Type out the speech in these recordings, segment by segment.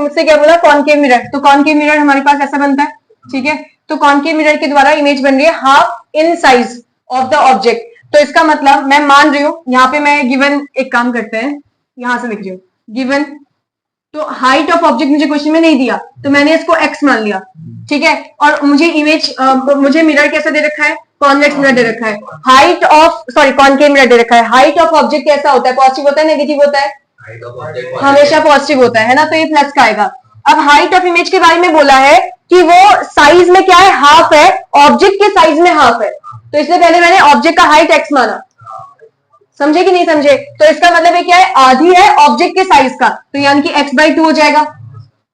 मुझसे क्या बोला, कॉनकेव मिरर, तो कॉनकेव मिरर हमारे पास ऐसा बनता है, ठीक है। तो कॉनकेव मिरर के द्वारा इमेज बन रही है half in size of the object. तो इसका मतलब मैं मान रही हूं, यहाँ पे मैं गिवन, एक काम करते हैं, यहां से लिख रही हूँ गिवन, तो हाइट ऑफ ऑब्जेक्ट मुझे क्वेश्चन में नहीं दिया, तो मैंने इसको एक्स मान लिया, ठीक है। और मुझे इमेज, मुझे मिरर कैसा दे रखा है, कॉन्वेक्स मिरर दे रखा है। Height of, sorry concave mirror दे रखा है। हाइट ऑफ ऑब्जेक्ट कैसा होता है, पॉजिटिव होता है नेगेटिव होता है, हमेशा पॉजिटिव होता है ना, तो ये प्लस का आएगा। अब हाइट ऑफ इमेज के बारे में बोला है कि वो साइज में क्या है, हाफ है, ऑब्जेक्ट के साइज में हाफ है, तो इसलिए पहले मैंने ऑब्जेक्ट का हाइट एक्स माना, समझे कि नहीं समझे। तो इसका मतलब ये क्या है, आधी है ऑब्जेक्ट के साइज का, तो यानी कि x/2 हो जाएगा,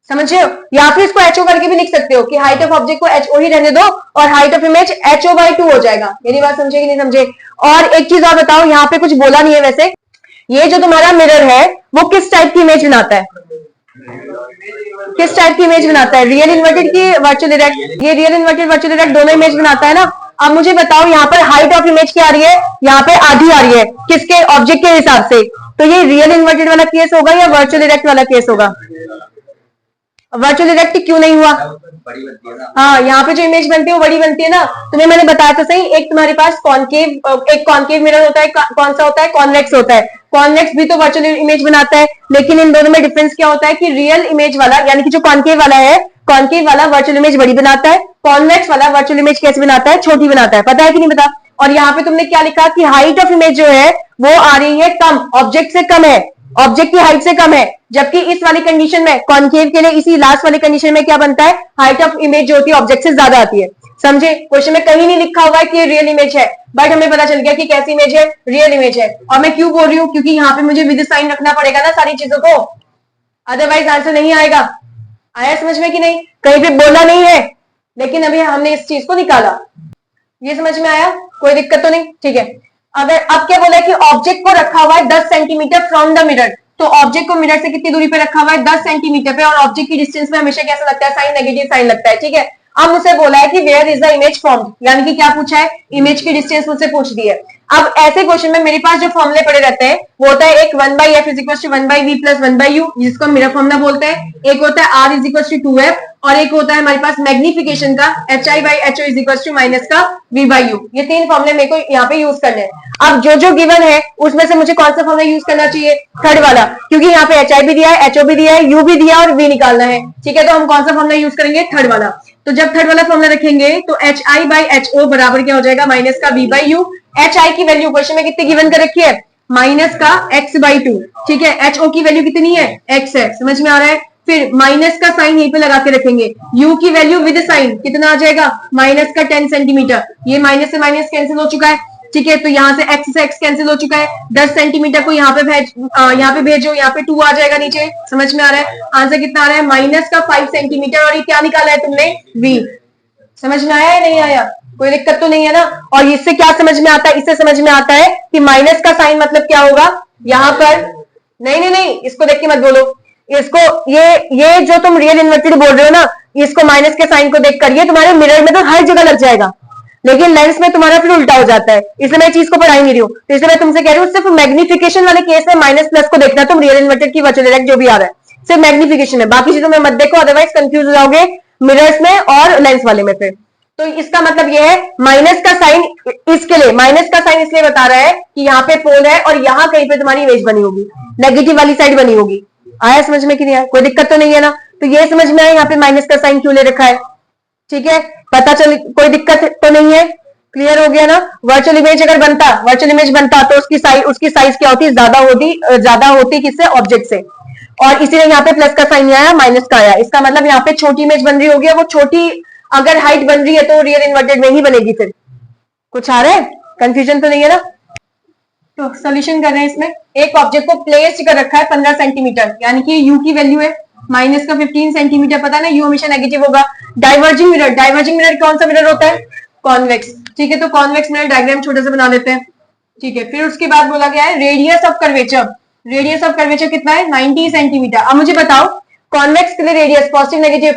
समझ रहे हो। या फिर इसको HO करके भी लिख सकते हो कि हाइट ऑफ ऑब्जेक्ट को HO ही रहने दो और हाइट ऑफ इमेज HO/2 हो जाएगा। मेरी बात समझे कि नहीं समझे। और एक चीज और बताओ, यहाँ पे कुछ बोला नहीं है वैसे, ये जो तुम्हारा मिरर है वो किस टाइप की इमेज बनाता है, किस टाइप की इमेज बनाता है, रियल इन्वर्टेड की वर्चुअल डायरेक्ट। ये रियल इन्वर्टेड वर्चुअल डायरेक्ट दोनों इमेज बनाता है ना। अब मुझे बताओ यहाँ पर हाइट ऑफ इमेज क्या आ रही है, यहाँ पे आधी आ रही है, किसके, ऑब्जेक्ट के हिसाब से। तो ये रियल इन्वर्टेड वाला केस होगा या वर्चुअल डायरेक्ट वाला केस होगा। वर्चुअल डायरेक्ट क्यों नहीं हुआ, हाँ यहाँ पे जो इमेज बनती है वो बड़ी बनती है ना। तुम्हें मैंने बताया तो सही, एक तुम्हारे पास कॉनकेव, एक कॉनकेव मिरर होता है, कौन सा होता है, कॉन्वेक्स होता है। कॉन्वेक्स भी तो वर्चुअल इमेज बनाता है, लेकिन इन दोनों में डिफरेंस क्या होता है कि रियल इमेज वाला, यानी कि जो कॉनकेव वाला है, कॉनकेव वाला वर्चुअल इमेज बड़ी बनाता है, कॉन्वेक्स वाला वर्चुअल इमेज कैसे बनाता है, छोटी बनाता है। पता है कि नहीं पता। और यहाँ पे तुमने क्या लिखा कि हाइट ऑफ इमेज जो है वो आ रही है कम, ऑब्जेक्ट से कम है, ऑब्जेक्ट की हाइट से कम है। जबकि इस वाली कंडीशन में, कॉनकेव के लिए इसी लास्ट वाली कंडीशन में क्या बनता है, हाइट ऑफ इमेज जो होती है ऑब्जेक्ट से ज्यादा आती है। समझे, क्वेश्चन में कहीं नहीं लिखा हुआ है कि ये रियल इमेज है, बट हमें पता चल गया कि कैसी इमेज है, रियल इमेज है। और मैं क्यों बोल रही हूँ, क्योंकि यहाँ पे मुझे विद साइन रखना पड़ेगा ना सारी चीजों को, अदरवाइज आंसर नहीं आएगा। आया समझ में कि नहीं, कहीं पे बोला नहीं है, लेकिन अभी हमने इस चीज को निकाला। ये समझ में आया, कोई दिक्कत तो नहीं, ठीक है। अगर अब क्या बोला है कि ऑब्जेक्ट को रखा हुआ है 10 सेंटीमीटर फ्रॉम द मिरर, तो ऑब्जेक्ट को मिरर से कितनी दूरी पे रखा हुआ है, 10 सेंटीमीटर पे। और ऑब्जेक्ट की डिस्टेंस में हमेशा कैसा लगता है, साइन नेगेटिव साइन लगता है, ठीक है। अब मुझसे बोला है कि where is the image form, यानी कि क्या पूछा है, इमेज की डिस्टेंस मुझसे पूछ दी है। अब ऐसे क्वेश्चन में मेरे पास जो फॉर्मूले पड़े रहते हैं वो होता है एक 1/f = 1/v + 1/u, जिसको हम मिरर फॉर्मूला बोलते हैं। एक होता है r = 2f, और एक होता है हमारे पास मैग्निफिकेशन का hi/ho = माइनस का v/u। ये तीन फॉर्मूले मेरे को यहाँ पे यूज करने हैं। अब जो जो गिवन है उसमें से मुझे कौन सा फॉर्मूला यूज करना चाहिए, थर्ड वाला, क्योंकि यहाँ पे hi भी दिया है, ho भी दिया है, u भी दिया है और v निकालना है, ठीक है। तो हम कौन सा फॉर्मूला यूज करेंगे, थर्ड वाला। तो जब थर्ड वाला फॉर्मूला रखेंगे तो hi/ho बराबर क्या हो जाएगा, माइनस का v/u। hi की वैल्यू क्वेश्चन में कितनी गिवन कर रखी है, माइनस का x/2, ठीक है। ho की वैल्यू कितनी है, x है, समझ में आ रहा है। फिर माइनस का साइन यहीं पे लगा के रखेंगे, u की वैल्यू विद साइन कितना आ जाएगा, माइनस का 10 सेंटीमीटर। ये माइनस से माइनस कैंसिल हो चुका है, ठीक है। तो यहाँ से x कैंसिल हो चुका है, 10 सेंटीमीटर को यहाँ पे भेजो, यहाँ पे 2 आ जाएगा नीचे, समझ में आ रहा है। आंसर कितना आ रहा है, माइनस का 5 सेंटीमीटर। और ये क्या निकाला है तुमने, v। समझ में आया या नहीं आया, कोई दिक्कत तो नहीं है ना। और इससे क्या समझ में आता है, इससे समझ में आता है कि माइनस का साइन मतलब क्या होगा, यहाँ पर नहीं, इसको देख के मत बोलो, इसको ये जो तुम रियल इन्वर्टेड बोल रहे हो ना, इसको माइनस के साइन को देख कर, ये तुम्हारे मिरर में तो हर जगह लग जाएगा, लेकिन लेंस में तुम्हारा फिर उल्टा हो जाता है, इसलिए मैं चीज को पढ़ाई नहीं रही हूँ। तो इसलिए मैं तुमसे कह रही हूँ सिर्फ मैग्निफिकेशन वाले केस में माइनस प्लस को देखना, तुम रियल इन्वर्टेड की वर्चुअल डायरेक्ट जो भी आ रहा है सिर्फ मैग्निफिकेशन है, बाकी चीजों में मत देखो, अदरवाइज कंफ्यूज हो जाओगे मिरर्स में और लेंस वाले में फिर। तो इसका मतलब यह है माइनस का साइन, इसके लिए माइनस का साइन इसलिए बता रहा है कि यहाँ पे पोल है और यहाँ कहीं पे तुम्हारी इमेज बनी होगी, नेगेटिव वाली साइड बनी होगी। आया समझ में कि नहीं आया, कोई दिक्कत तो नहीं है ना। तो ये समझ में आया यहाँ पे माइनस का साइन क्यों ले रखा है, ठीक है, पता चल, कोई दिक्कत तो नहीं है, क्लियर हो गया ना। वर्चुअल इमेज अगर बनता तो उसकी साइज क्या होती, ज्यादा होती किससे, ऑब्जेक्ट से। और इसीलिए यहाँ पे प्लस का साइन नहीं आया, माइनस का आया। इसका मतलब यहाँ पे छोटी इमेज बन रही होगी, वो छोटी अगर हाइट बन रही है तो रियल इन्वर्टेड में ही बनेगी। फिर कुछ आ रहा है, कंफ्यूजन तो नहीं है ना। तो सोल्यूशन कर रहे हैं इसमें। एक ऑब्जेक्ट को प्लेस्ड कर रखा है 15 सेंटीमीटर, यानी कि u की वैल्यू है माइनस का 15 सेंटीमीटर, पता है ना u हमेशा नेगेटिव होगा। डाइवर्जिंग मिरर कौन सा मिरर होता है, कॉन्वेक्स, ठीक है। तो कॉन्वेक्स मिरर डायग्राम छोटे से बना लेते हैं, ठीक है। फिर उसके बाद बोला गया है रेडियस ऑफ कर्वेचर कितना है, 90 सेंटीमीटर। अब मुझे बताओ कॉन्वेक्स के लिए रेडियस पॉजिटिव नेगेटिव,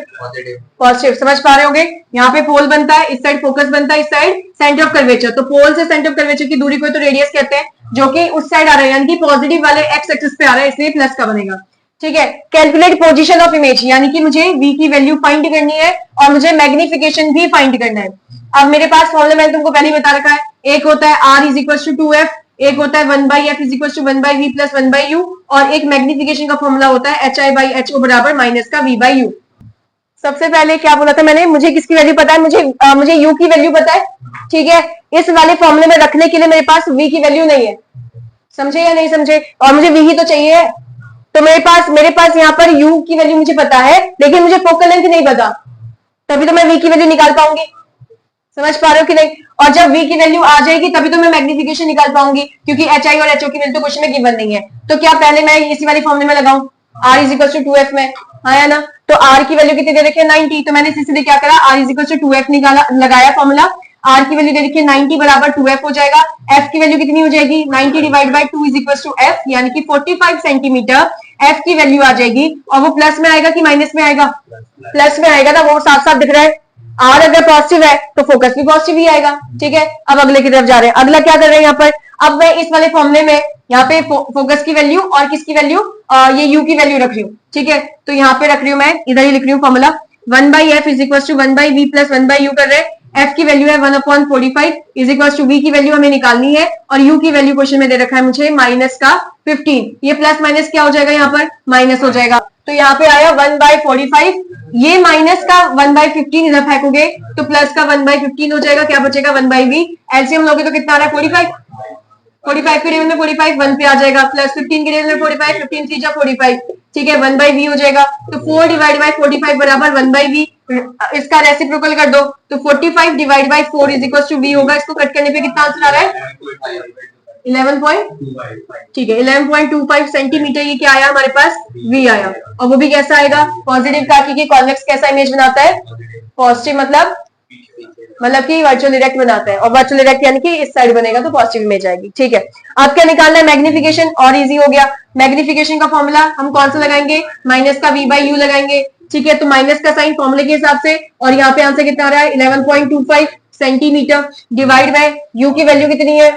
पॉजिटिव, समझ पा रहे होगे। यहाँ पे पोल बनता है, इस साइड फोकस बनता है, इस साइड सेंटर ऑफ कर्वेचर। तो पोल से सेंटर ऑफ कर्वेचर की दूरी को तो रेडियस कहते हैं, जो कि उस साइड आ रहा है, यानी कि पॉजिटिव वाले एक्स एक्सिस पे आ रहा है, इसलिए प्लस का बनेगा। ठीक है। कैलकुलेट पोजीशन ऑफ इमेज, यानी कि मुझे v की वैल्यू फाइंड करनी है और मुझे मैग्निफिकेशन भी फाइंड करना है। अब मेरे पास फॉर्मूला मैंने तुमको पहले ही बता रखा है, एक होता है r is equal to 2f, एक होता है 1/f is equal to 1/v plus 1/u, और एक मैग्निफिकेशन का फॉर्मूला होता है hi/ho बराबर माइनस का v/u। सबसे पहले क्या बोला था मैंने, मुझे किसकी वैल्यू पता है, मुझे u की वैल्यू पता है, ठीक है। इस वाले फॉर्मूले में रखने के लिए मेरे पास v की वैल्यू नहीं है, समझे या नहीं समझे, और मुझे v ही तो चाहिए है। तो मेरे पास यहाँ पर u की वैल्यू मुझे पता है, लेकिन मुझे फोकल लेंथ नहीं पता, तभी तो मैं v की वैल्यू निकाल पाऊंगी। समझ पा रहे हो कि नहीं? और जब v की वैल्यू आ जाएगी तभी तो मैं मैग्निफिकेशन निकाल पाऊंगी, क्योंकि hi और ho की वैल्यू तो क्वेश्चन में गिवन नहीं है। तो क्या पहले मैं इसी वाली फॉर्मूले में लगाऊं, r is equal to 2f में, आया ना। तो r की वैल्यू कितनी दे रखी है 90, तो मैंने सीधे क्या करा, r is equal to 2f निकाला, लगाया फॉर्मूला, r की वैल्यू दे रखी है 90 बराबर 2f हो जाएगा। f की वैल्यू कितनी हो जाएगी, 90 divide by 2 is equal to f, यानी कि 45 सेंटीमीटर f की वैल्यू आ जाएगी। और वो प्लस में आएगा कि माइनस में आएगा, प्लस में आएगा ना, वो साफ साफ दिख रहा है। r अगर पॉजिटिव है तो फोकस भी पॉजिटिव ही आएगा, ठीक है। अब अगले की तरफ जा रहे हैं, अगला क्या कर रहे हैं यहाँ पर, अब मैं इस वाले फॉर्मूले में यहाँ पे फोकस की वैल्यू और किसकी वैल्यू, ये u की वैल्यू रख रही हूँ, ठीक है। तो यहाँ पे रख रही हूँ मैं, इधर ही लिख रही हूँ formula, 1/f is equal to 1/v plus 1/u कर रहे हैं। f की वैल्यू है 1/45 इज इक्वल टू v की वैल्यू हमें निकालनी है, और u की वैल्यू क्वेश्चन में दे रखा है मुझे माइनस का 15। ये प्लस माइनस क्या हो जाएगा, यहाँ पर माइनस हो जाएगा। तो यहाँ पे आया 1/45, ये माइनस का 1/15 इधर फेंकोगे तो प्लस का 1/15 हो जाएगा, क्या बचेगा 1/v। एलसीएम लोगे तो कितना आ रहा है 45, 45 के रेंज में 45 1 पे आ जाएगा, प्लस 15 के रेंज में 45, 15 3 45, ठीक है, 1/v हो जाएगा। तो 4 डिवाइड बाय 45 बराबर 1/v, इसका रेसिप्रोकल कर दो तो 45 divide by 4 is equal to v होगा। इसको कट करने पे कितना आंसर आ रहा है 11 ठीक है 11.25 सेंटीमीटर, ये क्या आया हमारे पास v आया। और वो भी कैसा आएगा, पॉजिटिव का, क्योंकि कॉन्वेक्स कैसा इमेज बनाता है, पॉजिटिव, मतलब कि वर्चुअल डायरेक्ट बनाता है, और वर्चुअल डायरेक्ट यानी कि इस साइड बनेगा तो पॉजिटिव इमेज आएगी, ठीक है। अब क्या निकालना है, मैग्निफिकेशन, और इजी हो गया। मैग्निफिकेशन का फॉर्मूला हम कौन सा लगाएंगे, माइनस का v/u लगाएंगे, ठीक है। तो माइनस का साइन फॉर्मूले के हिसाब से, और यहाँ पे आंसर कितना आ रहा है 11.25 सेंटीमीटर, डिवाइड बाय u की वैल्यू कितनी है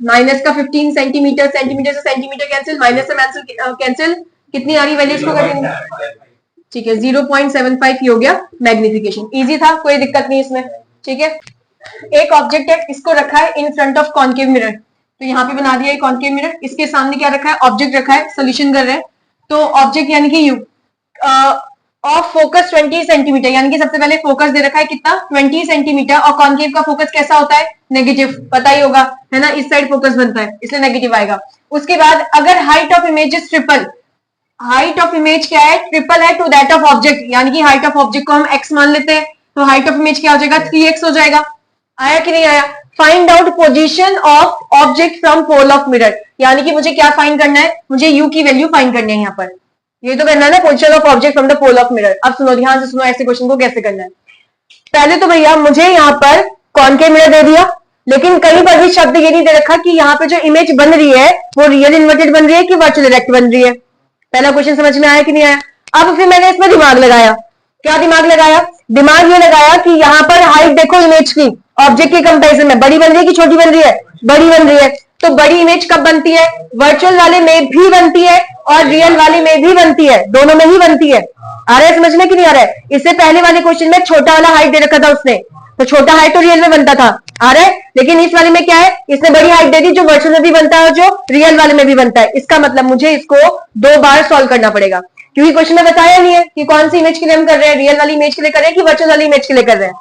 माइनस का 15 सेंटीमीटर, सेंटीमीटर से सेंटीमीटर कैंसिल, माइनस से कैंसिल, कितनी आ रही वैल्यू इसको करेंगे, ठीक है 0.75 ही हो गया मैग्निफिकेशन। इजी था, कोई दिक्कत नहीं इसमें, ठीक है। एक ऑब्जेक्ट है, इसको रखा है in front of concave mirror, तो यहाँ पे बना दिया कॉन्केव मिरर, इसके सामने क्या रखा है, ऑब्जेक्ट रखा है, सोल्यूशन कर रहे हैं। तो ऑब्जेक्ट यानी कि यू ऑफ फोकस 20 सेंटीमीटर, यानी कि सबसे पहले फोकस दे रखा है कितना 20 सेंटीमीटर, और कॉन्केव का फोकस कैसा होता है नेगेटिव, पता ही होगा है ना, इस साइड फोकस बनता है इसलिए नेगेटिव आएगा। उसके बाद अगर height of image is triple, height of image क्या है ट्रिपल है टू दैट ऑफ ऑब्जेक्ट, यानी कि हाइट ऑफ ऑब्जेक्ट को हम x मान लेते हैं, तो हाइट ऑफ इमेज क्या हो जाएगा 3x हो जाएगा। आया कि नहीं आया। Find out position of object from pole of mirror, यानी कि मुझे क्या फाइंड करना है, मुझे u की वैल्यू फाइंड करनी है यहाँ पर, ये तो करना है ना position of object from the pole of mirror. अब सुनो ध्यान से सुनो, ऐसे क्वेश्चन को कैसे करना है। पहले तो भैया मुझे यहाँ पर कॉन्केव मिरर दे दिया, लेकिन कहीं पर भी शब्द ये नहीं दे रखा कि यहाँ पे जो इमेज बन रही है वो रियल इन्वर्टेड बन रही है कि वर्चुअल डायरेक्ट बन रही है। पहला क्वेश्चन समझ में आया कि नहीं आया। अब फिर मैंने इसमें दिमाग लगाया, क्या दिमाग लगाया, दिमाग ये लगाया कि यहाँ पर हाइट देखो इमेज की ऑब्जेक्ट के कंपैरिजन में बड़ी बन रही है कि छोटी बन रही है, बड़ी बन रही है। तो बड़ी इमेज कब बनती है, वर्चुअल वाले में भी बनती है और रियल वाले में भी बनती है, दोनों में ही बनती है। आ रहा है समझ में कि नहीं आ रहा है। इससे पहले वाले क्वेश्चन में छोटा वाला हाइट दे रखा था उसने, तो छोटा हाइट तो रियल में बनता था, आ रहा है। लेकिन इस वाले में क्या है, इसने बड़ी हाइट दे दी जो वर्चुअल में भी बनता है और जो रियल वाले में भी बनता है। इसका मतलब मुझे इसको 2 बार सॉल्व करना पड़ेगा, क्योंकि क्वेश्चन में बताया नहीं है कि कौन सी इमेज के लिए हम कर रहे हैं, रियल वाली इमेज के लिए कर रहे हैं कि वर्चुअल वाली इमेज के लिए कर रहे हैं।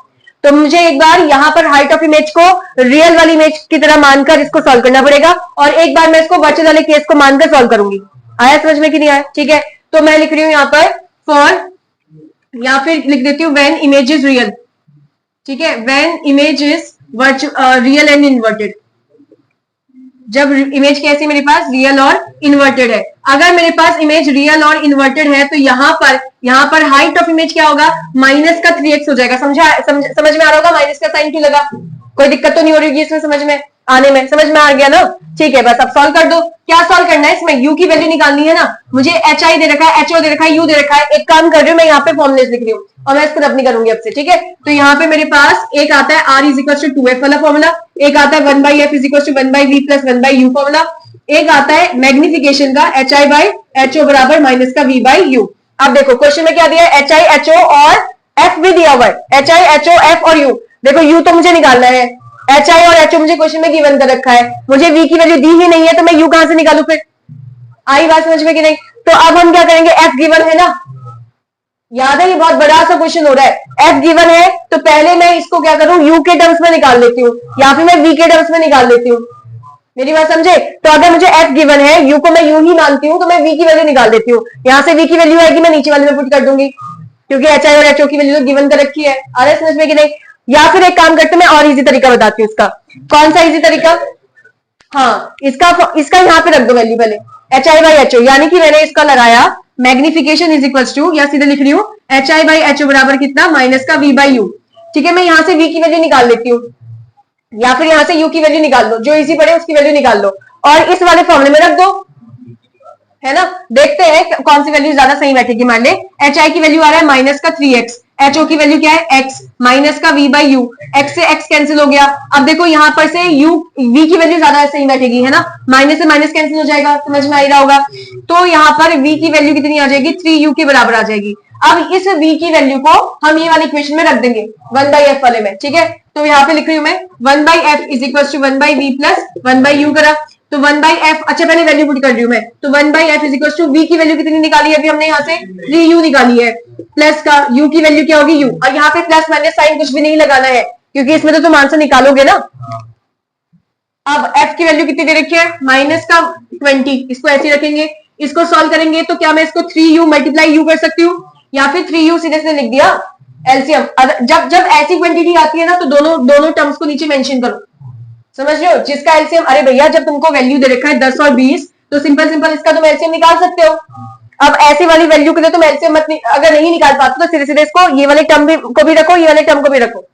तो मुझे एक बार यहाँ पर हाइट ऑफ इमेज को रियल वाली इमेज की तरह मानकर इसको सॉल्व करना पड़ेगा, और एक बार मैं इसको वर्चुअल वाले केस को मानकर सॉल्व करूंगी। आया समझ में कि नहीं आया, ठीक है। तो मैं लिख रही हूँ यहाँ पर फॉर, या फिर लिख देती हूँ व्हेन इमेज इज रियल, ठीक है, when image is real and inverted, जब इमेज कैसी मेरे पास रियल और इन्वर्टेड है। अगर मेरे पास इमेज रियल और इन्वर्टेड है तो यहाँ पर हाइट ऑफ इमेज क्या होगा, माइनस का 3x हो जाएगा। समझ में आ रहा होगा माइनस का साइन क्यों लगा, कोई दिक्कत तो नहीं हो रही होगी इसमें समझ में आने में, समझ में आ गया ना, ठीक है। बस अब सॉल्व कर दो। क्या सॉल्व करना है, इसमें u की वैल्यू निकालनी है ना, मुझे hi दे रखा है, ho दे रखा है, u दे रखा है। एक काम कर रही हूँ मैं यहाँ पे फॉर्मुलेस लिख रही हूँ और मैं इसको अपनी करूंगी अब से, ठीक है। तो यहाँ पे मेरे पास एक आता है r is equal to 2f वाला फॉर्मूला, एक आता है 1/f is equal to 1/v plus 1/u formula, एक आता है मैग्निफिकेशन का HI/HO बराबर माइनस का V/U। अब देखो क्वेश्चन में क्या दिया है, HI/HO और F भी दिया हुआ है, HI/HO F और U। देखो U तो मुझे निकालना है, HI और HO मुझे क्वेश्चन में गिवन कर रखा है, मुझे V की वैल्यू दी ही नहीं है तो मैं U कहां से निकालू फिर? आई बात समझ में कि नहीं? तो अब हम क्या करेंगे, F गिवन है ना, याद है ये बहुत बड़ा सा क्वेश्चन हो रहा है, F गिवन है तो पहले मैं इसको क्या करूं, U के टर्म्स में निकाल लेती हूँ या फिर मैं V के टर्म्स में निकाल लेती हूँ। मेरी बात समझे? तो अगर मुझे F गिवन है, U को मैं U ही मानती हूँ, तो मैं V की वैल्यू निकाल देती हूँ। यहां से V की वैल्यू आएगी, मैं नीचे वाले में पुट कर दूंगी क्योंकि HI और HO की वैल्यू तो गिवन कर रखी है। आ रहा है समझ में कि नहीं? या फिर एक काम करते मैं और इजी तरीका बताती हूँ इसका। कौन सा इजी तरीका? हाँ, इसका यहाँ पे रख दो वैल्यू पहले, HI/HO, यानी कि मैंने इसका लगाया मैग्निफिकेशन इज इक्वल टू, या सीधे लिख रही हूँ HI/HO बराबर कितना, माइनस का V/U। ठीक है, मैं यहां से V की वैल्यू निकाल लेती हूँ या फिर यहां से U की वैल्यू निकाल लो, जो इजी पड़े उसकी वैल्यू निकाल लो और इस वाले फॉर्मूले में रख दो, है ना। देखते हैं कौन सी वैल्यू ज्यादा सही बैठेगी। मान ले HI की वैल्यू आ रहा है माइनस का 3x, HO की वैल्यू क्या है x, माइनस का V/U, x से x कैंसिल हो गया। अब देखो यहाँ पर से V की वैल्यू ज्यादा सही बैठेगी, है ना, माइनस से माइनस कैंसिल हो जाएगा, समझ में आ रहा होगा। तो यहाँ पर V की वैल्यू कितनी आ जाएगी, 3U के बराबर आ जाएगी। अब इस V की वैल्यू को हम ये वाली इक्वेशन में रख देंगे 1/f वाले में, ठीक है। तो यहाँ पे लिख रही हूँ मैं 1/f is equal to 1/v plus 1/u करा, तो 1/f, अच्छा पहले वैल्यू पुट कर रही हूँ मैं, तो 1/f is equal to V की वैल्यू कितनी निकाली है अभी हमने यहाँ से, 3U निकाली है, प्लस का U की वैल्यू क्या होगी U, और यहाँ पे प्लस माइनस साइन कुछ भी नहीं लगाना है क्योंकि इसमें तो तुम आंसर निकालोगे ना। अब f की वैल्यू कितनी दे रखी है, माइनस का 20, इसको ऐसे रखेंगे, इसको सॉल्व करेंगे तो क्या मैं इसको 3U मल्टीप्लाई U कर सकती हूँ या फिर 3U सीधे से लिख दिया एलसीएम। जब जब ऐसी क्वांटिटी आती है ना तो दोनों टर्म्स को नीचे मेंशन करो, समझ रहे हो, जिसका एलसीएम, अरे भैया जब तुमको वैल्यू दे रखा है 10 और 20 तो सिंपल इसका तुम एलसीएम निकाल सकते हो। अब ऐसी वाली वैल्यू के लिए तुम एलसीएम अगर नहीं निकाल पाते तो सीधे इसको ये वाले टर्म को भी रखो, ये वाले टर्म को भी रखो।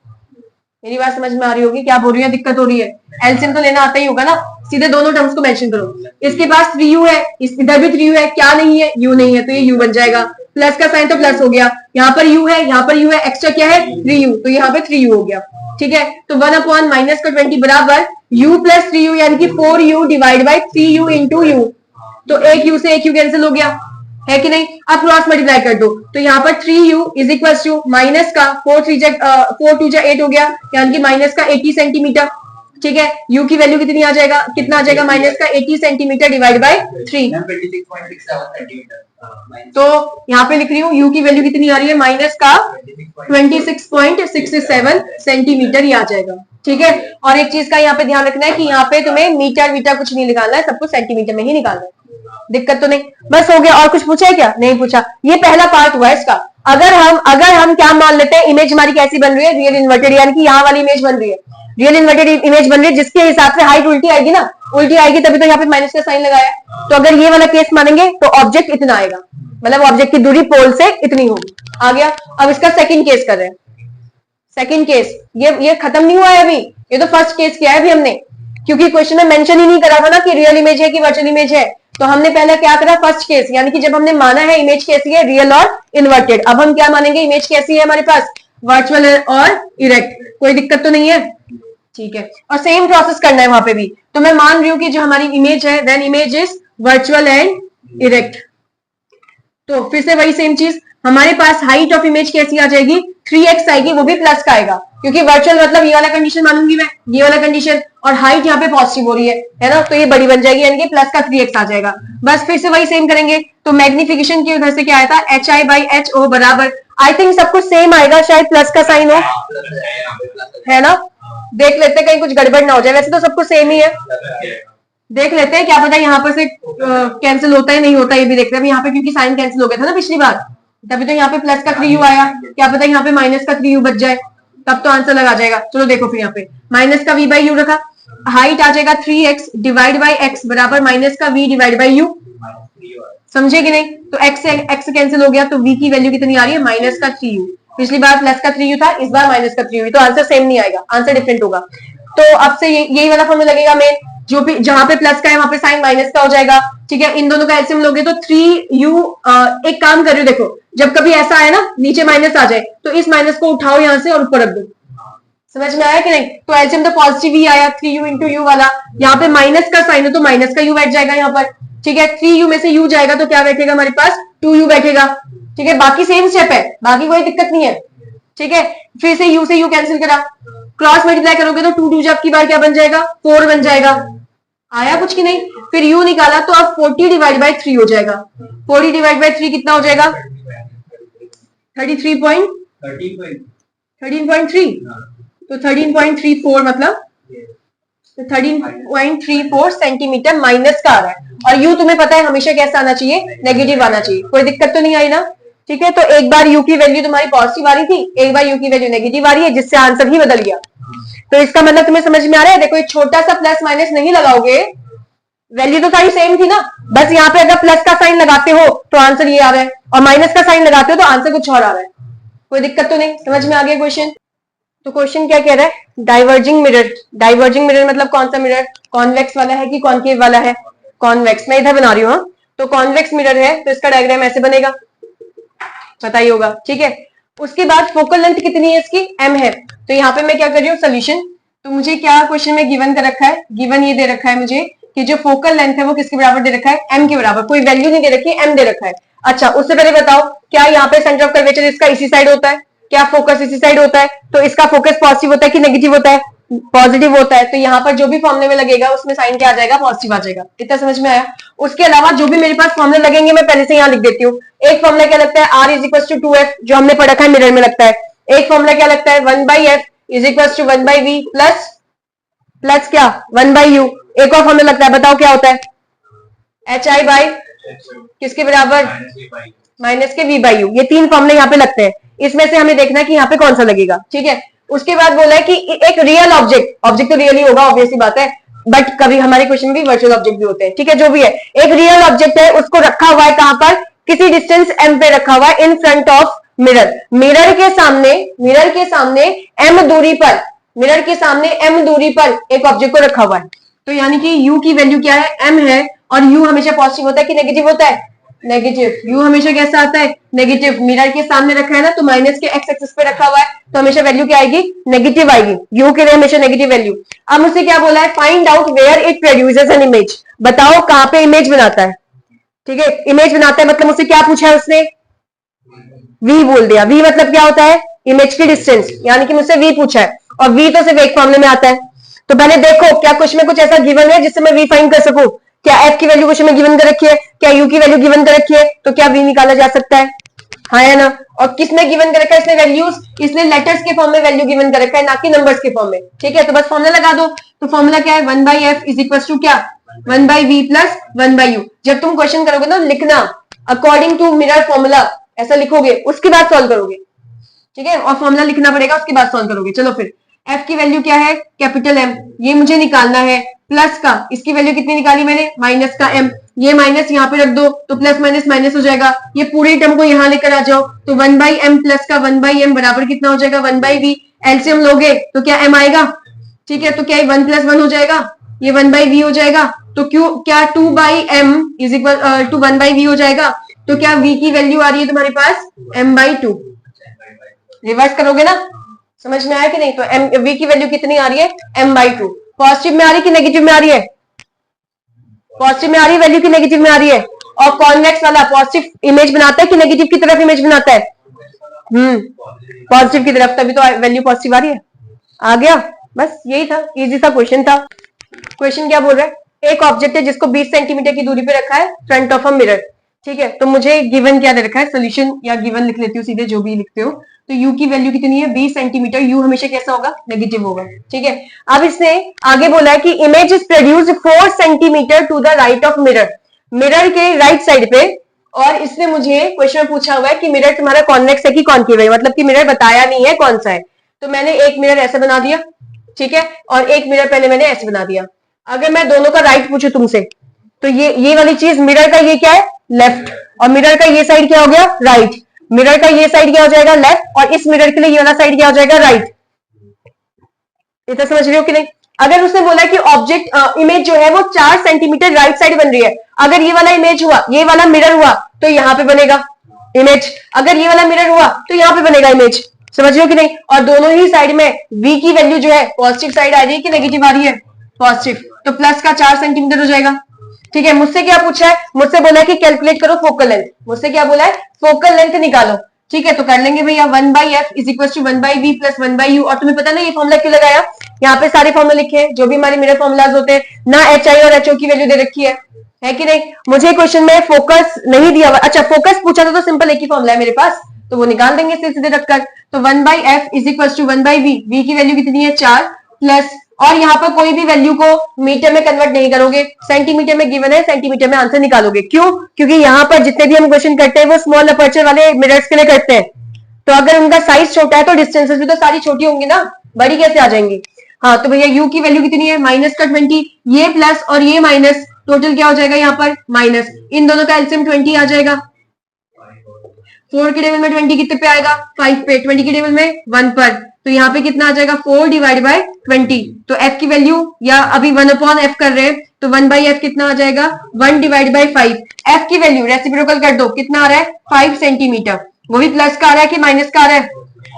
मेरी बात समझ में आ रही होगी, क्या बोल रही है, दिक्कत हो रही है? एलसीएम तो लेना आता ही होगा ना, सीधे दोनों टर्म्स को मेंशन करो। इसके पास 3U है, इधर भी 3U है, क्या नहीं है, U नहीं है, तो ये U बन जाएगा, प्लस का साइन तो प्लस हो गया, यहाँ पर U है, यहाँ पर U है, एक्स्ट्रा क्या है 3U, तो यहाँ पे 3U हो गया, ठीक है। तो 1 माइनस का 20 बराबर U प्लस 3U यानी कि 4U divide by 3U into U, तो एक U से एक U कैंसिल हो गया, है कि नहीं। अब क्रॉस मल्टीप्लाई कर दो, तो यहाँ पर 3U is equal to minus का 4 2 8 हो गया, यानी कि माइनस का 80 सेंटीमीटर, ठीक है। U की वैल्यू कितनी आ जाएगा, कितना आ जाएगा, माइनस का 80 सेंटीमीटर डिवाइड बाई 3, तो यहाँ पे लिख रही हूँ U की वैल्यू कितनी आ रही है, माइनस का 26.67 सेंटीमीटर ही आ जाएगा, ठीक है। और एक चीज का यहाँ पे ध्यान रखना है कि यहाँ पे तुम्हें मीटर वीटर कुछ नहीं निकालना है, सब कुछ सेंटीमीटर में ही निकालना है, दिक्कत तो नहीं, बस हो गया। और कुछ पूछा है क्या, नहीं पूछा। ये पहला पार्ट हुआ इसका। अगर हम क्या मान लेते हैं, इमेज हमारी कैसी बन रही है, रियल इन्वर्टेड, यानी कि यहाँ वाली इमेज बन रही है, रियल इन्वर्टेड इमेज बन रही है, जिसके हिसाब से हाइट उल्टी आएगी ना, उल्टी आएगी तभी तो यहाँ पे माइनस का साइन लगाया। तो अगर ये वाला केस मानेंगे तो ऑब्जेक्ट इतना आएगा, मतलब ऑब्जेक्ट की दूरी पोल से इतनी होगी, आ गया। अब इसका सेकंड केस कर रहे हैं। सेकंड केस ये खत्म नहीं हुआ है अभी, ये तो फर्स्ट केस किया है अभी हमने, क्योंकि क्वेश्चन में मेंशन ही नहीं करा था ना कि रियल इमेज है कि वर्चुअल इमेज है। तो हमने पहले क्या करा, फर्स्ट केस, यानी कि जब हमने माना है इमेज कैसी है, रियल और इन्वर्टेड। अब हम क्या मानेंगे, इमेज कैसी है हमारे पास, वर्चुअल और इरेक्ट, कोई दिक्कत तो नहीं है, ठीक है। और सेम प्रोसेस करना है वहां पे भी। तो मैं मान रही हूँ कि जो हमारी इमेज है, then image is virtual and erect. तो फिर से वही सेम चीज, हमारे पास हाइट ऑफ इमेज कैसी आ जाएगी, 3x आएगी, वो भी प्लस का आएगा, क्योंकि वर्चुअल मतलब ये वाला कंडीशन मानूंगी मैं, ये वाला कंडीशन, और हाइट यहाँ पे पॉजिटिव हो रही है ना, तो ये बड़ी बन जाएगी, यानी कि प्लस का 3x आ जाएगा। बस फिर से वही सेम करेंगे। तो मैग्निफिकेशन की उधर से क्या आया था, HI/HO बराबर, आई थिंक सब कुछ सेम आएगा, शायद प्लस का साइन हो, है ना। देख लेते हैं कहीं कुछ गड़बड़ ना हो जाए, वैसे तो सब कुछ सेम ही है, देख लेते हैं, क्या पता यहाँ पर से कैंसिल होता है नहीं होता, ये भी देखते हैं। यहाँ पे क्योंकि साइन कैंसिल हो गया था ना पिछली बार, तभी तो यहाँ पे प्लस का 3U आया, क्या पता यहाँ पे माइनस का 3U बच जाए, तब तो आंसर लगा जाएगा। चलो देखो फिर यहाँ पे माइनस का V/U रखा, हाइट आ जाएगा 3x डिवाइड बाई x बराबर माइनस का V डिवाइड बाई U, समझे कि नहीं। तो x से x कैंसिल हो गया, तो V की वैल्यू कितनी आ रही है, माइनस का 3U। पिछली बार प्लस का 3U था, इस बार माइनस का 3U, तो आंसर सेम नहीं आएगा, आंसर डिफरेंट होगा। तो अब से यही वाला फॉर्मूला लगेगा मेन, जो भी जहां पे प्लस का है वहां पे साइन माइनस का हो जाएगा, ठीक है। इन दोनों का एलसीएम लोगे तो 3U, एक काम कर रही हो, देखो जब कभी ऐसा आए ना नीचे माइनस आ जाए, तो इस माइनस को उठाओ यहां से और ऊपर रख दो, समझ में आया कि नहीं? तो एलसीएम तो पॉजिटिव ही आया, 3u इंटू यू वाला, यहाँ पे माइनस का साइन है तो माइनस का यू बैठ जाएगा यहाँ पर, ठीक है। 3u में से u जाएगा तो क्या बैठेगा हमारे पास, 2u बैठेगा, ठीक है। बाकी सेम स्टेप है, बाकी कोई दिक्कत नहीं है, ठीक है। फिर से u कैंसिल करा, क्रॉस मल्टीप्लाई करोगे तो 2 जब की बार क्या बन जाएगा, 4 बन जाएगा। आया कुछ की नहीं? फिर u निकाला तो अब 40 डिवाइड बाई 3 हो जाएगा। 40 डिवाइड बाई 3 कितना हो जाएगा, 13.3, तो 13.34 मतलब 13.34 सेंटीमीटर माइनस का आ रहा है। और u तुम्हें पता है हमेशा कैसा आना चाहिए, नेगेटिव आना चाहिए। कोई दिक्कत तो नहीं आई ना, ठीक है। तो एक बार u की वैल्यू तुम्हारी पॉजिटिव आ रही थी, एक बार u की वैल्यू नेगेटिव आ रही है, जिससे आंसर ही बदल गया। तो इसका मतलब तुम्हें समझ में आ रहा है? देखो, एक छोटा सा प्लस माइनस नहीं लगाओगे, वैल्यू तो सारी सेम थी ना, बस यहाँ पे अगर प्लस का साइन लगाते हो तो आंसर ये आ रहा है, और माइनस का साइन लगाते हो तो आंसर कुछ और आ रहा है। कोई दिक्कत तो नहीं? समझ में आ गया क्वेश्चन? तो क्वेश्चन क्या कह रहा है, डाइवर्जिंग मिरर। डाइवर्जिंग मिरर मतलब कौन सा मिरर, कॉन्वेक्स वाला है कि कॉन्केव वाला है? कॉन्वेक्स। मैं इधर बना रही हूँ, तो कॉन्वेक्स मिरर है तो इसका डायग्राम ऐसे बनेगा, पता ही होगा, ठीक है। उसके बाद फोकल लेंथ कितनी है इसकी, m है। तो यहाँ पे मैं क्या कर रही हूँ, सोल्यूशन। तो मुझे क्या क्वेश्चन में गिवन कर रखा है, गिवन ये दे रखा है मुझे कि जो फोकल लेंथ है वो किसके बराबर दे रखा है, m के बराबर। कोई वैल्यू नहीं दे रखी है, m दे रखा है। अच्छा, उससे पहले बताओ, क्या यहाँ पे सेंटर ऑफ कर्वेचर इसका इसी साइड होता है, क्या फोकस इसी साइड होता है? तो इसका फोकस पॉजिटिव होता है कि नेगेटिव होता है, पॉजिटिव होता है। तो यहाँ पर जो भी फॉर्मूले में लगेगा उसमें साइन क्या आ जाएगा, पॉजिटिव आ जाएगा। इतना समझ में आया? उसके अलावा जो भी मेरे पास फॉर्मूले लगेंगे मैं पहले से यहाँ लिख देती हूँ। एक फॉर्मूला क्या लगता है, r is equal to 2f, जो हमने पढ़ा है मिरर में लगता है। एक फॉर्मूला क्या लगता है, 1/f is equal to 1/v plus क्या, 1/u। एक और फॉर्मूला लगता है, बताओ क्या होता है, hi बाई किसके बराबर, माइनस के v/u। ये 3 फॉर्मूले यहाँ पे लगते हैं, इसमें से हमें देखना है कि यहाँ पे कौन सा लगेगा, ठीक है। उसके बाद बोला है कि एक रियल ऑब्जेक्ट तो रियल ही होगा, ऑब्वियसली बात है, बट कभी हमारे क्वेश्चन में भी वर्चुअल ऑब्जेक्ट भी होते हैं, ठीक है। जो भी है, एक रियल ऑब्जेक्ट है, उसको रखा हुआ है कहां पर, किसी डिस्टेंस m पे रखा हुआ है, in front of mirror. Mirror के सामने m दूरी पर, मिरर के सामने m दूरी पर एक ऑब्जेक्ट को रखा हुआ है। तो यानी कि u की वैल्यू क्या है, m है, और u हमेशा पॉजिटिव होता है कि नेगेटिव होता है, नेगेटिव। u हमेशा कैसा आता है, नेगेटिव। मिरर के सामने रखा है ना, तो माइनस के x एक्सिस पे रखा हुआ है, तो हमेशा वैल्यू क्या आएगी, नेगेटिव आएगी। u के लिए हमेशा नेगेटिव वैल्यू। अब मुझसे क्या बोला है, find out where it produces an image. बताओ कहां पे इमेज बनाता है, ठीक है। इमेज बनाता है मतलब मुझसे क्या पूछा है उसने, v बोल दिया। v मतलब क्या होता है, इमेज की डिस्टेंस, यानी कि मुझसे v पूछा है, और v तो सिर्फ एक फॉर्मूले में आता है। तो पहले देखो क्या क्वेश्चन में कुछ ऐसा गिवन है जिससे मैं v फाइंड कर सकूं। क्या f की वैल्यू क्वेश्चन में गिवन कर रखी है, क्या u की वैल्यू गिवन कर रखी है, तो क्या v निकाला जा सकता है, हाँ या ना। और किसने गिवन कर रखा है, इसने वैल्यूज, इसने लेटर्स के फॉर्म में वैल्यू गिवन कर रखा है, ना कि नंबर्स के फॉर्म में, ठीक है। तो बस फॉर्मूला लगा दो। तो फॉर्मूला क्या है, 1/f इज इक्वल टू क्या, 1/v प्लस 1/u। जब तुम क्वेश्चन करोगे ना, लिखना अकॉर्डिंग टू मिरर फॉर्मूला, ऐसा लिखोगे, उसके बाद सॉल्व करोगे, ठीक है। और फॉर्मूला लिखना पड़ेगा, उसके बाद सॉल्व करोगे। चलो फिर, f की वैल्यू क्या है, कैपिटल M, ये मुझे निकालना है। प्लस का, इसकी वैल्यू कितनी निकाली मैंने, माइनस का m, ये माइनस यहाँ पे रख दो तो प्लस माइनस माइनस हो जाएगा। ये पूरे टर्म को यहाँ लेकर आ जाओ, तो 1/m प्लस का 1/m बराबर कितना हो जाएगा, 1/v। एलसीएम लोगे तो क्या m आएगा, ठीक है। तो क्या 1 + 1 हो जाएगा, ये 1/v हो जाएगा। तो क्या 2/m is equal to 1/v हो जाएगा। तो क्या v की वैल्यू आ रही है तुम्हारे पास m/2। रिवर्स करोगे ना, समझ में आया कि नहीं। तो v की वैल्यू कितनी आ रही है, m/2। पॉजिटिव में आ रही है कि नेगेटिव में आ रही है, पॉजिटिव में आ रही है वैल्यू की नेगेटिव में आ रही है। और कॉन्वेक्स वाला पॉजिटिव इमेज बनाता है कि नेगेटिव की तरफ इमेज बनाता है, पॉजिटिव की तरफ, तभी तो वैल्यू पॉजिटिव आ रही है। आ गया, बस यही था, इजी सा क्वेश्चन था। क्वेश्चन क्या बोल रहा है, एक ऑब्जेक्ट है जिसको 20 सेंटीमीटर की दूरी पे रखा है फ्रंट ऑफ अ मिरर, ठीक है। तो मुझे गिवन क्या दे रखा है, सोल्यूशन या गिवन लिख लेती हूँ सीधे, जो भी लिखते हो। तो u की वैल्यू कितनी है, 20 सेंटीमीटर। u हमेशा कैसा होगा, नेगेटिव होगा, ठीक है। अब इसने आगे बोला है कि image is produced 4 centimetre to the right of mirror, mirror के राइट साइड पे। और इसने मुझे क्वेश्चन में पूछा हुआ है कि मिरर तुम्हारा कॉन्वेक्स है कि कॉनकेव है, मतलब कि मिरर बताया नहीं है कौन सा है। तो मैंने एक मिरर ऐसा बना दिया, ठीक है, और एक मिरर पहले मैंने ऐसे बना दिया। अगर मैं दोनों का राइट पूछूं तुमसे, तो ये वाली चीज, मिरर का ये क्या है, लेफ्ट, और मिरर का ये साइड क्या हो गया, राइट। मिरर का ये साइड क्या हो जाएगा, लेफ्ट, और इस मिरर के लिए ये वाला साइड क्या हो जाएगा, राइट। इतना समझ रहे हो कि नहीं। अगर उसने बोला कि ऑब्जेक्ट इमेज जो है वो 4 सेंटीमीटर राइट साइड बन रही है, अगर ये वाला इमेज हुआ, ये वाला मिरर हुआ, तो यहां पे बनेगा इमेज। अगर ये वाला मिरर हुआ तो यहां पे बनेगा इमेज। समझ रहे हो कि नहीं? और दोनों ही साइड में v की वैल्यू जो है पॉजिटिव साइड आ रही है कि नेगेटिव आ रही है? पॉजिटिव, तो प्लस का 4 सेंटीमीटर हो जाएगा। ठीक है, मुझसे क्या पूछा है? मुझसे बोला है कि कैलकुलेट करो फोकल लेंथ। मुझसे क्या बोला है? फोकल लेंथ निकालो। ठीक है, तो कर लेंगे भैया 1/f is equal to 1/v plus 1/u। और तुम्हें पता ना ये फॉर्मूला क्यों लगाया? यहाँ पे सारे फॉर्मूले लिखे हैं जो भी हमारे मिरर फॉर्मूलाज होते हैं ना, HI और HO की वैल्यू दे रखी है कि नहीं? मुझे क्वेश्चन में फोकस नहीं दिया हुआ। अच्छा, फोकस पूछा था तो सिंपल एक ही फॉर्मूला है मेरे पास, तो वो निकाल देंगे सीधे रखकर। तो 1/f is equal to 1/v, v की वैल्यू कितनी है 4 प्लस, और यहाँ पर कोई भी वैल्यू को मीटर में कन्वर्ट नहीं करोगे, सेंटीमीटर में गिवन है, सेंटीमीटर में आंसर निकालोगे। क्यों? क्योंकि यहाँ पर जितने भी हम क्वेश्चन करते हैं वो स्मॉल अपर्चर वाले मिरर्स के लिए करते हैं, तो अगर उनका साइज छोटा है तो डिस्टेंसेस भी तो सारी छोटी होंगी ना, बड़ी कैसे आ जाएंगी? हाँ, तो भैया u की वैल्यू कितनी है? माइनस का 20, ये प्लस और ये माइनस, टोटल क्या हो जाएगा यहाँ पर? माइनस। इन दोनों का एलसीएम 20 आ जाएगा। 4 के टेबल में 20 कितने पे आएगा? 5 पे। 20 के टेबल में 1 पर, तो यहाँ पे कितना आ जाएगा? 4 डिवाइड बाय 20। तो f की वैल्यू, या अभी 1/f कर रहे हैं, तो 1/f कितना आ जाएगा? 1 डिवाइड बाय 5। f की वैल्यू रेसिप्रोकल कर दो, कितना आ रहा है? 5 सेंटीमीटर। वो भी प्लस का आ रहा है कि माइनस का आ रहा है?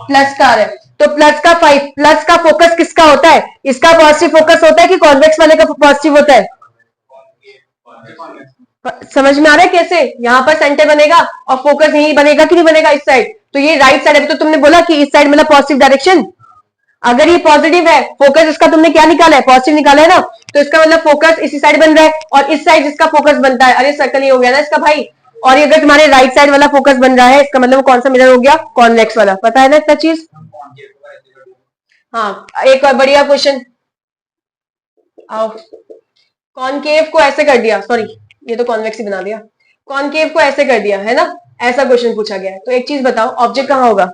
प्लस का आ रहा है। तो प्लस का 5, प्लस का फोकस किसका होता है? इसका पॉजिटिव फोकस होता है कि कॉन्वेक्स वाले का पॉजिटिव होता है? समझ में आ रहा है कैसे? यहाँ पर सेंटर बनेगा और फोकस यही बनेगा कि नहीं बनेगा इस साइड? तो ये राइट साइड है, तो तुमने बोला कि इस साइड मतलब पॉजिटिव डायरेक्शन। अगर ये पॉजिटिव है, फोकस इसका तुमने क्या निकाला है? पॉजिटिव निकाला है ना, तो इसका मतलब फोकस इसी साइड बन रहा है, और इस साइड जिसका फोकस बनता है, अरे सर्कल ही हो गया ना इसका भाई। और ये अगर तुम्हारे राइट साइड वाला फोकस बन रहा है, इसका मतलब कौन सा मिरर हो गया? कॉन्वेक्स वाला। पता है ना इतना चीज? हाँ, एक और बढ़िया क्वेश्चन आओ। कॉनकेव को ऐसे कर दिया, सॉरी ये तो कॉन्वेक्स ही बना दिया, कॉनकेव को ऐसे कर दिया है ना, ऐसा क्वेश्चन पूछा गया है। तो एक चीज बताओ, ऑब्जेक्ट कहाँ होगा?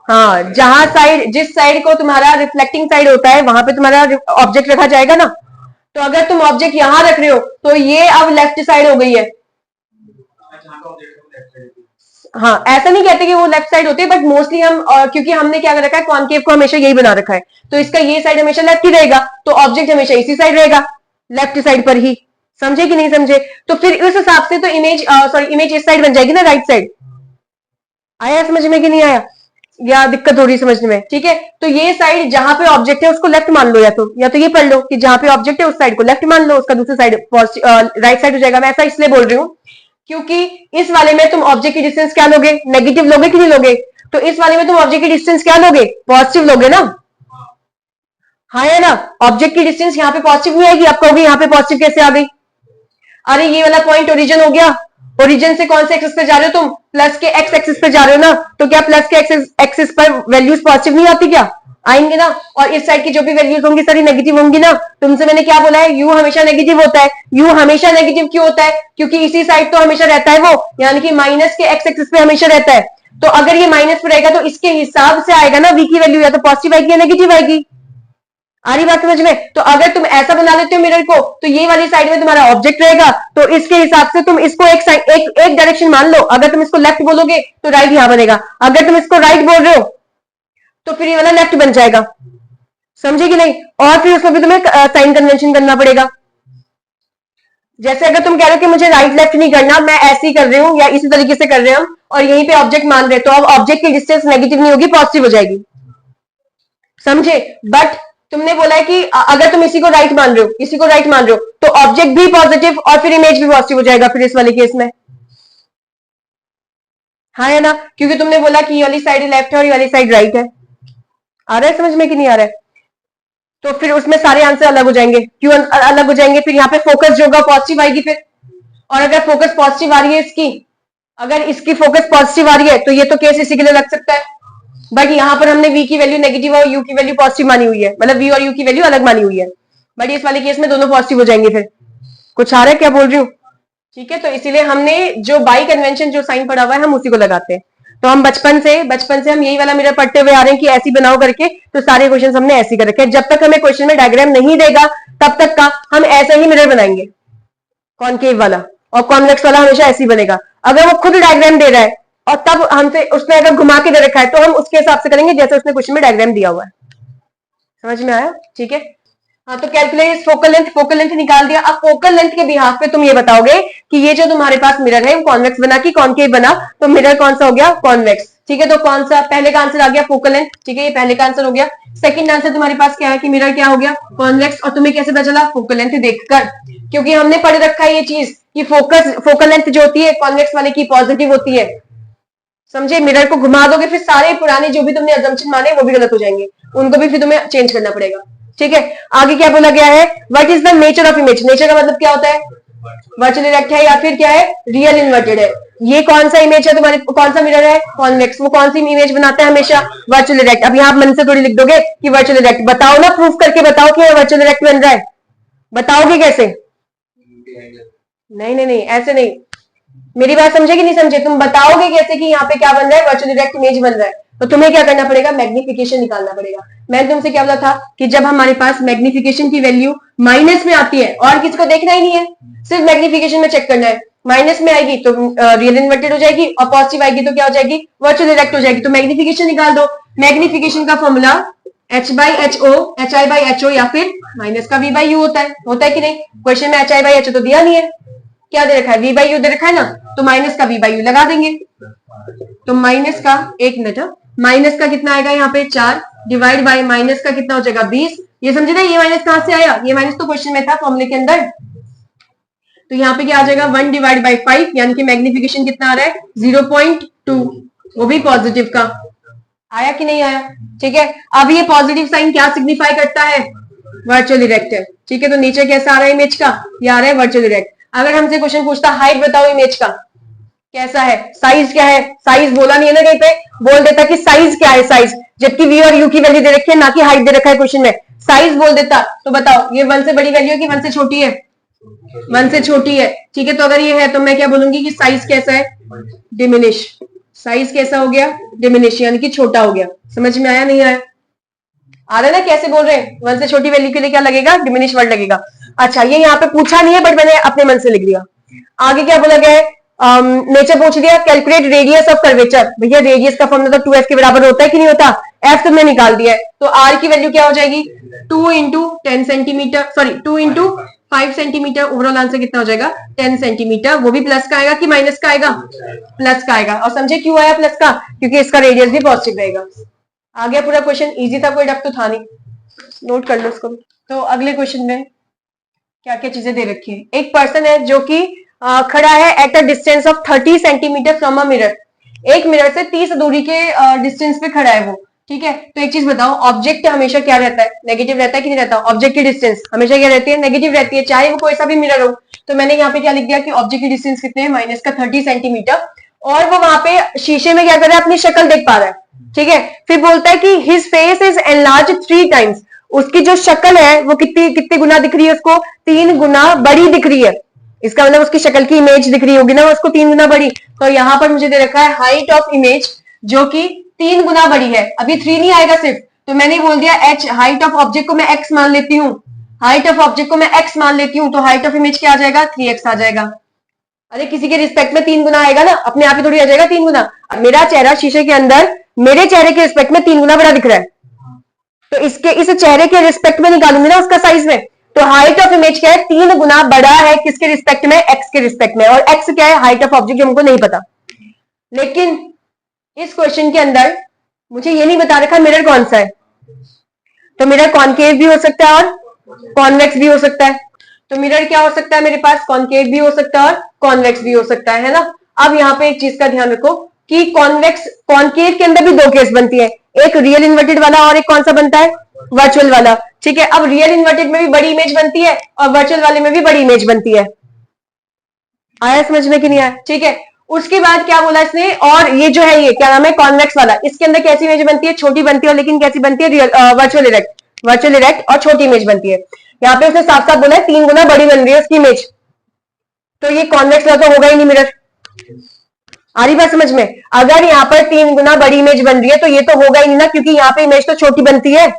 हाँ, जहां साइड, जिस साइड को तुम्हारा रिफ्लेक्टिंग साइड होता है वहां पे तुम्हारा ऑब्जेक्ट रखा जाएगा ना। तो अगर तुम ऑब्जेक्ट यहां रख रहे हो तो ये अब लेफ्ट साइड हो गई है। हाँ, ऐसा नहीं कहते कि वो लेफ्ट साइड होती है, बट मोस्टली हम क्योंकि हमने क्या कर रखा है, कॉनकेव को हमेशा यही बना रखा है, तो इसका ये साइड हमेशा लेफ्ट ही रहेगा, तो ऑब्जेक्ट हमेशा इसी साइड रहेगा, लेफ्ट साइड पर ही। समझे कि नहीं समझे? तो फिर उस हिसाब से तो इमेज, सॉरी इमेज इस साइड बन जाएगी ना, राइट साइड। आया समझ में कि नहीं आया? या दिक्कत हो रही समझने में? ठीक है, तो ये साइड जहां पे ऑब्जेक्ट है उसको लेफ्ट मान लो, या तो ये पढ़ लो कि जहां पे ऑब्जेक्ट है उस साइड को लेफ्ट मान लो, उसका दूसरी साइड राइट साइड हो जाएगा। मैं ऐसा इसलिए बोल रही हूँ क्योंकि इस वाले में तुम ऑब्जेक्ट की डिस्टेंस क्या लोगे? नेगेटिव लोगे कि नहीं लोगे? तो इस वाले में तुम ऑब्जेक्ट की डिस्टेंस क्या लोगे? पॉजिटिव लोगे ना। हाँ है ना, ऑब्जेक्ट की डिस्टेंस यहाँ पे पॉजिटिव नहीं आएगी। आप कहोगे यहाँ पे पॉजिटिव कैसे आ गई? अरे ये वाला पॉइंट ओरिजिन हो गया, ओरिजिन से कौन से एक्सिस पे जा रहे हो तुम? प्लस के एक्स एक्सिस पे जा रहे हो ना, तो क्या प्लस के एक्सिस पर वैल्यूज पॉजिटिव नहीं आती? क्या आएंगे ना। और इस साइड की जो भी वैल्यूज होंगी सारी नेगेटिव होंगी ना। तुमसे मैंने क्या बोला है? यू हमेशा नेगेटिव होता है। यू हमेशा नेगेटिव क्यों होता है? क्योंकि इसी साइड तो हमेशा रहता है वो, यानी कि माइनस के एक्स एक्सिस पे हमेशा रहता है। तो अगर ये माइनस पे रहेगा तो इसके हिसाब से आएगा ना वी की वैल्यू, या तो पॉजिटिव आएगी या नेगेटिव आएगी। आ रही बात समझ में? तो अगर तुम ऐसा बना लेते हो मिरर को, तो ये वाली साइड में तुम्हारा ऑब्जेक्ट रहेगा, तो इसके हिसाब से तुम इसको एक डायरेक्शन मान लो। अगर तुम इसको लेफ्ट बोलोगे तो राइट यहां बनेगा, अगर तुम इसको राइट बोल रहे हो तो फिर ये वाला लेफ्ट बन जाएगा। समझे कि नहीं? और फिर उसमें भी तुम्हें साइन कन्वेंशन करना पड़ेगा। जैसे अगर तुम कह रहे हो कि मुझे राइट लेफ्ट नहीं करना, मैं ऐसे ही कर रही हूं या इसी तरीके से कर रहे हैं हम, और यहीं पे ऑब्जेक्ट मान रहे, तो अब ऑब्जेक्ट की डिस्टेंस नेगेटिव नहीं होगी, पॉजिटिव हो जाएगी। समझे? बट तुमने बोला है कि अगर तुम इसी को राइट मान रहे हो, इसी को राइट मान रहे हो, तो ऑब्जेक्ट भी पॉजिटिव और फिर इमेज भी पॉजिटिव हो जाएगा फिर इस वाले केस में। हाँ है ना, क्योंकि तुमने बोला कि ये वाली साइड लेफ्ट है और ये वाली साइड राइट है। आ रहा है समझ में कि नहीं आ रहा है? तो फिर उसमें सारे आंसर अलग हो जाएंगे। क्यों अलग हो जाएंगे? फिर यहाँ पे फोकस जो होगा पॉजिटिव आएगी फिर, और अगर फोकस पॉजिटिव आ रही है इसकी, अगर इसकी फोकस पॉजिटिव आ रही है तो ये तो केस इसी के लिए लग सकता है। बट यहाँ पर हमने v की वैल्यू नेगेटिव और u की वैल्यू पॉजिटिव मानी हुई है, मतलब v और u की वैल्यू अलग मानी हुई है। बट इस वाले केस में दोनों पॉजिटिव हो जाएंगे। फिर कुछ आ रहा है क्या बोल रही हूँ? ठीक है, तो इसीलिए हमने जो बाई कन्वेंशन जो साइन पड़ा हुआ है हम उसी को लगाते हैं। तो हम बचपन से हम यही वाला मिरर पढ़ते हुए आ रहे हैं कि ऐसी बनाओ करके, तो सारे क्वेश्चन हमने ऐसे कर रखे हैं। जब तक हमें क्वेश्चन में डायग्राम नहीं देगा तब तक का हम ऐसा ही मिरर बनाएंगे, कॉनकेव वाला, और कॉन्वेक्स वाला हमेशा ऐसे ही बनेगा। अगर वो खुद डायग्राम दे रहा है और तब हमसे उसने अगर घुमा के दे रखा है तो हम उसके हिसाब से करेंगे जैसे उसने क्वेश्चन में डायग्राम दिया हुआ है। समझ में आया? ठीक है, हाँ, तो कैलकुलेट फोकल लेंथ निकाल दिया। अब फोकल लेंथ के बिहाफ पे तुम ये बताओगे कि ये जो तुम्हारे पास मिरर है वो कॉन्वेक्स बना कि कॉनकेव बना, तो मिरर कौन सा हो गया? कॉन्वेक्स। ठीक है, तो कौन सा पहले का आंसर आ गया? Focal length. ठीक है, ये पहले का आंसर हो गया। सेकंड आंसर तुम्हारे पास क्या है कि मिरर क्या हो गया? कॉन्वेक्स। और तुम्हें कैसे पता चला? फोकल लेंथ देखकर, क्योंकि हमने पढ़ रखा है ये चीज कि फोकल लेंथ जो होती है कॉन्वेक्स वाले की पॉजिटिव होती है। समझे? मिरर को घुमा दोगे फिर सारे पुराने जो भी तुमने अजम्पशन माने वो भी गलत हो जाएंगे, उनको भी फिर तुम्हें चेंज करना पड़ेगा। ठीक है, आगे क्या बोला गया है? What is the nature of image? Nature का मतलब क्या होता है? वर्चुअल इरेक्ट है या फिर क्या है? रियल इन्वर्टेड है। ये कौन सा इमेज है तुम्हारे? कौन सा मिरर है? कॉन्वेक्स। वो कौन सी इमेज बनाता है हमेशा? Virtual erect. अब यहाँ मन से थोड़ी लिख दोगे कि वर्चुअल इरेक्ट। बताओ ना, प्रूफ करके बताओ कि वर्चुअल इरेक्ट बन रहा है। बताओगे कैसे? नहीं नहीं नहीं, ऐसे नहीं। मेरी बात समझे कि नहीं समझे? तुम बताओगे कैसे कि यहाँ पे क्या बन रहा है? वर्चुअल इरेक्ट इमेज बन रहा है। तो तुम्हें क्या करना पड़ेगा? मैग्निफिकेशन निकालना पड़ेगा। मैंने तुमसे क्या बोला था कि जब हमारे पास मैग्निफिकेशन की वैल्यू माइनस में आती है, और किसी को देखना ही नहीं है, सिर्फ मैग्निफिकेशन में चेक करना है, माइनस में आएगी तो रियल इन्वर्टेड हो जाएगी, और पॉजिटिव आएगी तो क्या हो जाएगी? वर्चुअल इरेक्ट हो जाएगी। तो मैग्निफिकेशन निकाल दो। मैग्निफिकेशन का फॉर्मूला h/ho, hi/ho या फिर माइनस का v/u होता है कि नहीं? क्वेश्चन में hi/ho तो दिया नहीं है, क्या दे रखा है? v/u दे रखा है ना, तो माइनस का v/u लगा देंगे। तो माइनस का, एक मिनट, माइनस का कितना आएगा यहाँ पे? 4 डिवाइड बाय माइनस का कितना हो जाएगा? 20। ये समझे ना? ये माइनस कहां से आया? ये माइनस तो क्वेश्चन में था फॉर्मूले के अंदर। तो यहाँ पे क्या आ जाएगा? 1 डिवाइड बाई 5, यानी कि मैग्निफिकेशन कितना आ रहा है? 0.2, वो भी पॉजिटिव का। आया कि नहीं आया? ठीक है, अब ये पॉजिटिव साइन क्या सिग्निफाई करता है? वर्चुअल इरेक्ट है। ठीक है, तो नीचे कैसा आ रहा है इमेज का? ये आ रहा है वर्चुअल इरेक्ट। अगर हमसे क्वेश्चन पूछता हाइट बताओ इमेज का, कैसा है? साइज क्या है? साइज बोला नहीं है ना कहीं पे, बोल देता कि साइज क्या है साइज, जबकि वी और यू की वैल्यू दे रखी है, ना कि हाइट दे रखा है क्वेश्चन में। साइज बोल देता तो बताओ ये 1 से बड़ी वैल्यू है कि 1 से छोटी है? 1 से छोटी है। ठीक है, तो अगर ये है तो मैं क्या बोलूंगी कि साइज कैसा है? डिमिनिश। साइज कैसा हो गया? डिमिनिश, यानी कि छोटा हो गया। समझ में आया नहीं आया? आ रहा है ना कैसे बोल रहे हैं? 1 से छोटी वैल्यू के लिए क्या लगेगा? डिमिनिश वर्ड लगेगा। अच्छा, ये यहाँ पे पूछा नहीं है बट मैंने अपने मन से लिख दिया। आगे क्या बोला गया है? नेचर पूछ दिया, कैलकुलेट रेडियस ऑफ कर्वेचर। भैया रेडियस का फॉर्मूला तो 2f के बराबर होता है कि नहीं होता? f तुमने निकाल दिया है, तो r की वैल्यू क्या हो जाएगी? 2 into 10 centimetre, sorry 2 into 5 centimetre. Overall answer कितना हो जाएगा? 10 सेंटीमीटर। वो भी प्लस का आएगा कि माइनस का आएगा? प्लस का आएगा। और समझे क्यों आया प्लस का? क्योंकि इसका रेडियस भी पॉजिटिव रहेगा। आ गया पूरा क्वेश्चन? इजी था, कोई डर तो था नहीं। नोट कर लो इसको। तो अगले क्वेश्चन में क्या क्या चीजें दे रखी है? एक पर्सन है जो कि खड़ा है at a distance of 30 centimetre from a mirror. एक मिरर से 30 दूरी के डिस्टेंस पे खड़ा है वो। ठीक है, तो एक चीज बताओ, ऑब्जेक्ट हमेशा क्या रहता है? नेगेटिव रहता है कि नहीं रहता? ऑब्जेक्ट की डिस्टेंस हमेशा क्या रहती है? नेगेटिव रहती है, चाहे वो कोई सा भी मिरर हो। तो मैंने यहाँ पे क्या लिख दिया कि ऑब्जेक्ट की डिस्टेंस कितने हैं? माइनस का 30 सेंटीमीटर। और वो वहां पे शीशे में क्या कर रहा है? अपनी शक्ल देख पा रहा है। ठीक है, फिर बोलता है कि his face is enlarge 3 times. उसकी जो शक्ल है वो कितनी कितने गुना दिख रही है? उसको 3 गुना बड़ी दिख रही है। इसका मतलब उसकी शक्ल की इमेज दिख रही होगी ना उसको 3 गुना बड़ी। तो यहाँ पर मुझे दे रखा है हाइट ऑफ इमेज जो कि 3 गुना बड़ी है। अभी 3 नहीं आएगा सिर्फ, तो मैंने बोल दिया h, हाइट ऑफ ऑब्जेक्ट को मैं x मान लेती हूँ। हाइट ऑफ ऑब्जेक्ट को मैं x मान लेती हूँ, तो हाइट ऑफ इमेज क्या आ जाएगा? 3x आ जाएगा। अरे किसी के रिस्पेक्ट में 3 गुना आएगा ना, अपने आप ही थोड़ी आ जाएगा 3 गुना। मेरा चेहरा शीशे के अंदर मेरे चेहरे के रिस्पेक्ट में 3 गुना बड़ा दिख रहा है, तो इसके इस चेहरे के रिस्पेक्ट में निकालूंगी ना उसका साइज में। तो हाइट ऑफ इमेज क्या है? 3 गुना बड़ा है किसके रिस्पेक्ट में? एक्स के रिस्पेक्ट में। और एक्स क्या है? हाइट ऑफ ऑब्जेक्ट, जो हमको नहीं पता। लेकिन इस क्वेश्चन के अंदर मुझे ये नहीं बता रखा मिरर कौन सा है। तो मिरर कॉनकेव भी हो सकता है और कॉन्वेक्स भी हो सकता है। तो मिरर क्या हो सकता है मेरे पास? कॉनकेव भी हो सकता है और कॉन्वेक्स भी हो सकता है ना। अब यहाँ पे एक चीज का ध्यान रखो कि कॉन्वेक्स कॉनकेव के अंदर भी 2 केस बनती है, एक रियल इन्वर्टेड वाला और एक कौन सा बनता है? वर्चुअल वाला। ठीक है, अब रियल इन्वर्टेड में भी बड़ी इमेज बनती है और वर्चुअल वाले में भी बड़ी इमेज बनती है। आया समझ में कि नहीं आया? ठीक है, उसके बाद क्या बोला इसने? और ये जो है, ये क्या नाम है? कॉन्वेक्स वाला। इसके अंदर कैसी इमेज बनती है? छोटी बनती है, लेकिन कैसी बनती है? Real virtual erect. Virtual erect और छोटी इमेज बनती है। यहाँ पे उसने साफ साफ बोला है 3 गुना बड़ी बन रही है उसकी इमेज। तो ये कॉन्वेक्स वाला तो होगा ही नहीं मिरर। आ रही बात समझ में? अगर यहाँ पर 3 गुना बड़ी इमेज बन रही है तो ये तो होगा ही नहीं ना, क्योंकि यहाँ पे इमेज तो छोटी बनती है,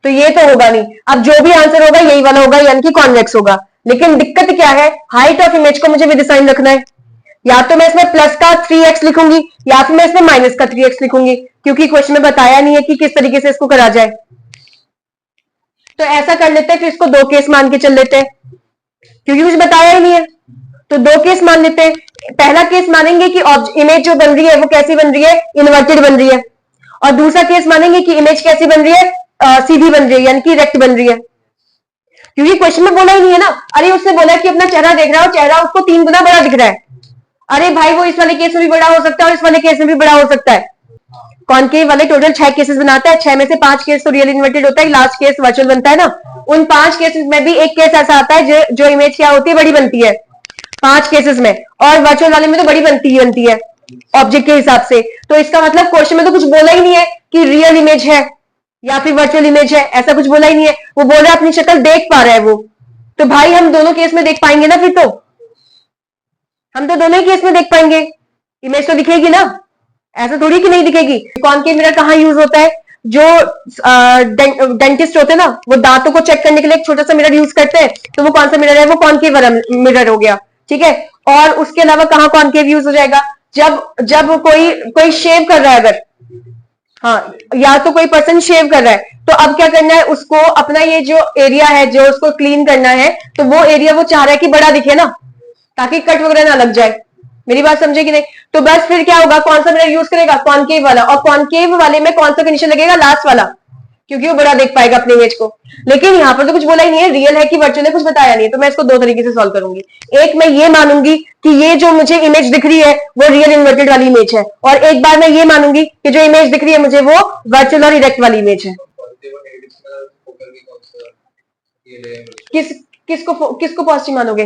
तो ये तो होगा नहीं। अब जो भी आंसर होगा यही वाला होगा, यानी कि कॉन्वेक्स होगा। लेकिन दिक्कत क्या है? हाइट ऑफ इमेज को मुझे विद साइन रखना है। या तो मैं इसमें प्लस का 3x लिखूंगी या फिर मैं इसमें माइनस का 3x लिखूंगी, क्योंकि क्वेश्चन में बताया नहीं है कि किस तरीके से इसको करा जाए। तो ऐसा कर लेते हैं, फिर इसको 2 केस मान के चल लेते हैं, क्योंकि कुछ बताया ही नहीं है। तो 2 केस मान लेते हैं। पहला केस मानेंगे कि इमेज जो बन रही है वो कैसी बन रही है, इन्वर्टेड बन रही है, और दूसरा केस मानेंगे कि इमेज कैसी बन रही है, सीधी बन रही है, यानी कि रेक्ट बन रही है। क्योंकि क्वेश्चन में बोला ही नहीं है ना, अरे उसने बोला कि अपना चेहरा देख रहा है और चेहरा उसको 3 गुना बड़ा दिख रहा है। अरे भाई वो इस वाले केस में भी बड़ा हो सकता है और इस वाले केस में भी बड़ा हो सकता है। कॉनकेव वाले टोटल 6 केसेस बनाता है, 6 में से 5 केस तो रियल इन्वर्टेड होता है, लास्ट केस वर्चुअल बनता है ना। उन 5 केसेस में भी एक केस ऐसा आता है जो इमेज क्या होती है, बड़ी बनती है 5 केसेस में, और वर्चुअल वाले में तो बड़ी बनती है ऑब्जेक्ट के हिसाब से। तो इसका मतलब क्वेश्चन में तो कुछ बोला ही नहीं है कि रियल इमेज है या फिर वर्चुअल इमेज है, ऐसा कुछ बोला ही नहीं है। वो बोल रहा है अपनी शक्ल देख पा रहा है वो, तो भाई हम दोनों केस में देख पाएंगे ना, फिर तो हम तो दोनों ही केस में देख पाएंगे, इमेज तो दिखेगी ना, ऐसा थोड़ी कि नहीं दिखेगी। कॉनकेव मिरर कहाँ यूज होता है, जो डेंटिस्ट होते हैं ना, वो दांतों को चेक करने के लिए एक छोटा सा मिरर यूज करते हैं, तो वो कौन सा मिरर है, वो कॉनकेव मिरर हो गया, ठीक है। और उसके अलावा कहाँ कॉनकेव यूज हो जाएगा, जब कोई शेव कर रहा है अगर, हाँ, या तो कोई पर्सन शेव कर रहा है, तो अब क्या करना है, उसको अपना ये जो एरिया है जो उसको क्लीन करना है, तो वो एरिया वो चाह रहा है कि बड़ा दिखे ना, ताकि कट वगैरह ना लग जाए। मेरी बात समझे कि नहीं? तो बस फिर क्या होगा, कौन सा मिरर यूज करेगा, कॉनकेव वाला, और कॉनकेव वाले में कौन सा कंडीशन लगेगा, लास्ट वाला, क्योंकि वो बड़ा देख पाएगा अपनी इमेज को। लेकिन यहाँ पर तो कुछ बोला ही नहीं है, रियल है कि वर्चुअल है कुछ बताया नहीं है, तो मैं इसको 2 तरीके से सॉल्व करूंगी। एक, मैं ये मानूंगी कि ये जो मुझे इमेज दिख रही है वो रियल इन्वर्टेड वाली इमेज है, और एक बार मैं ये मानूंगी कि जो इमेज दिख रही है मुझे वो वर्चुअल और इरेक्ट वाली इमेज है। किसको पॉजिटिव मानोगे,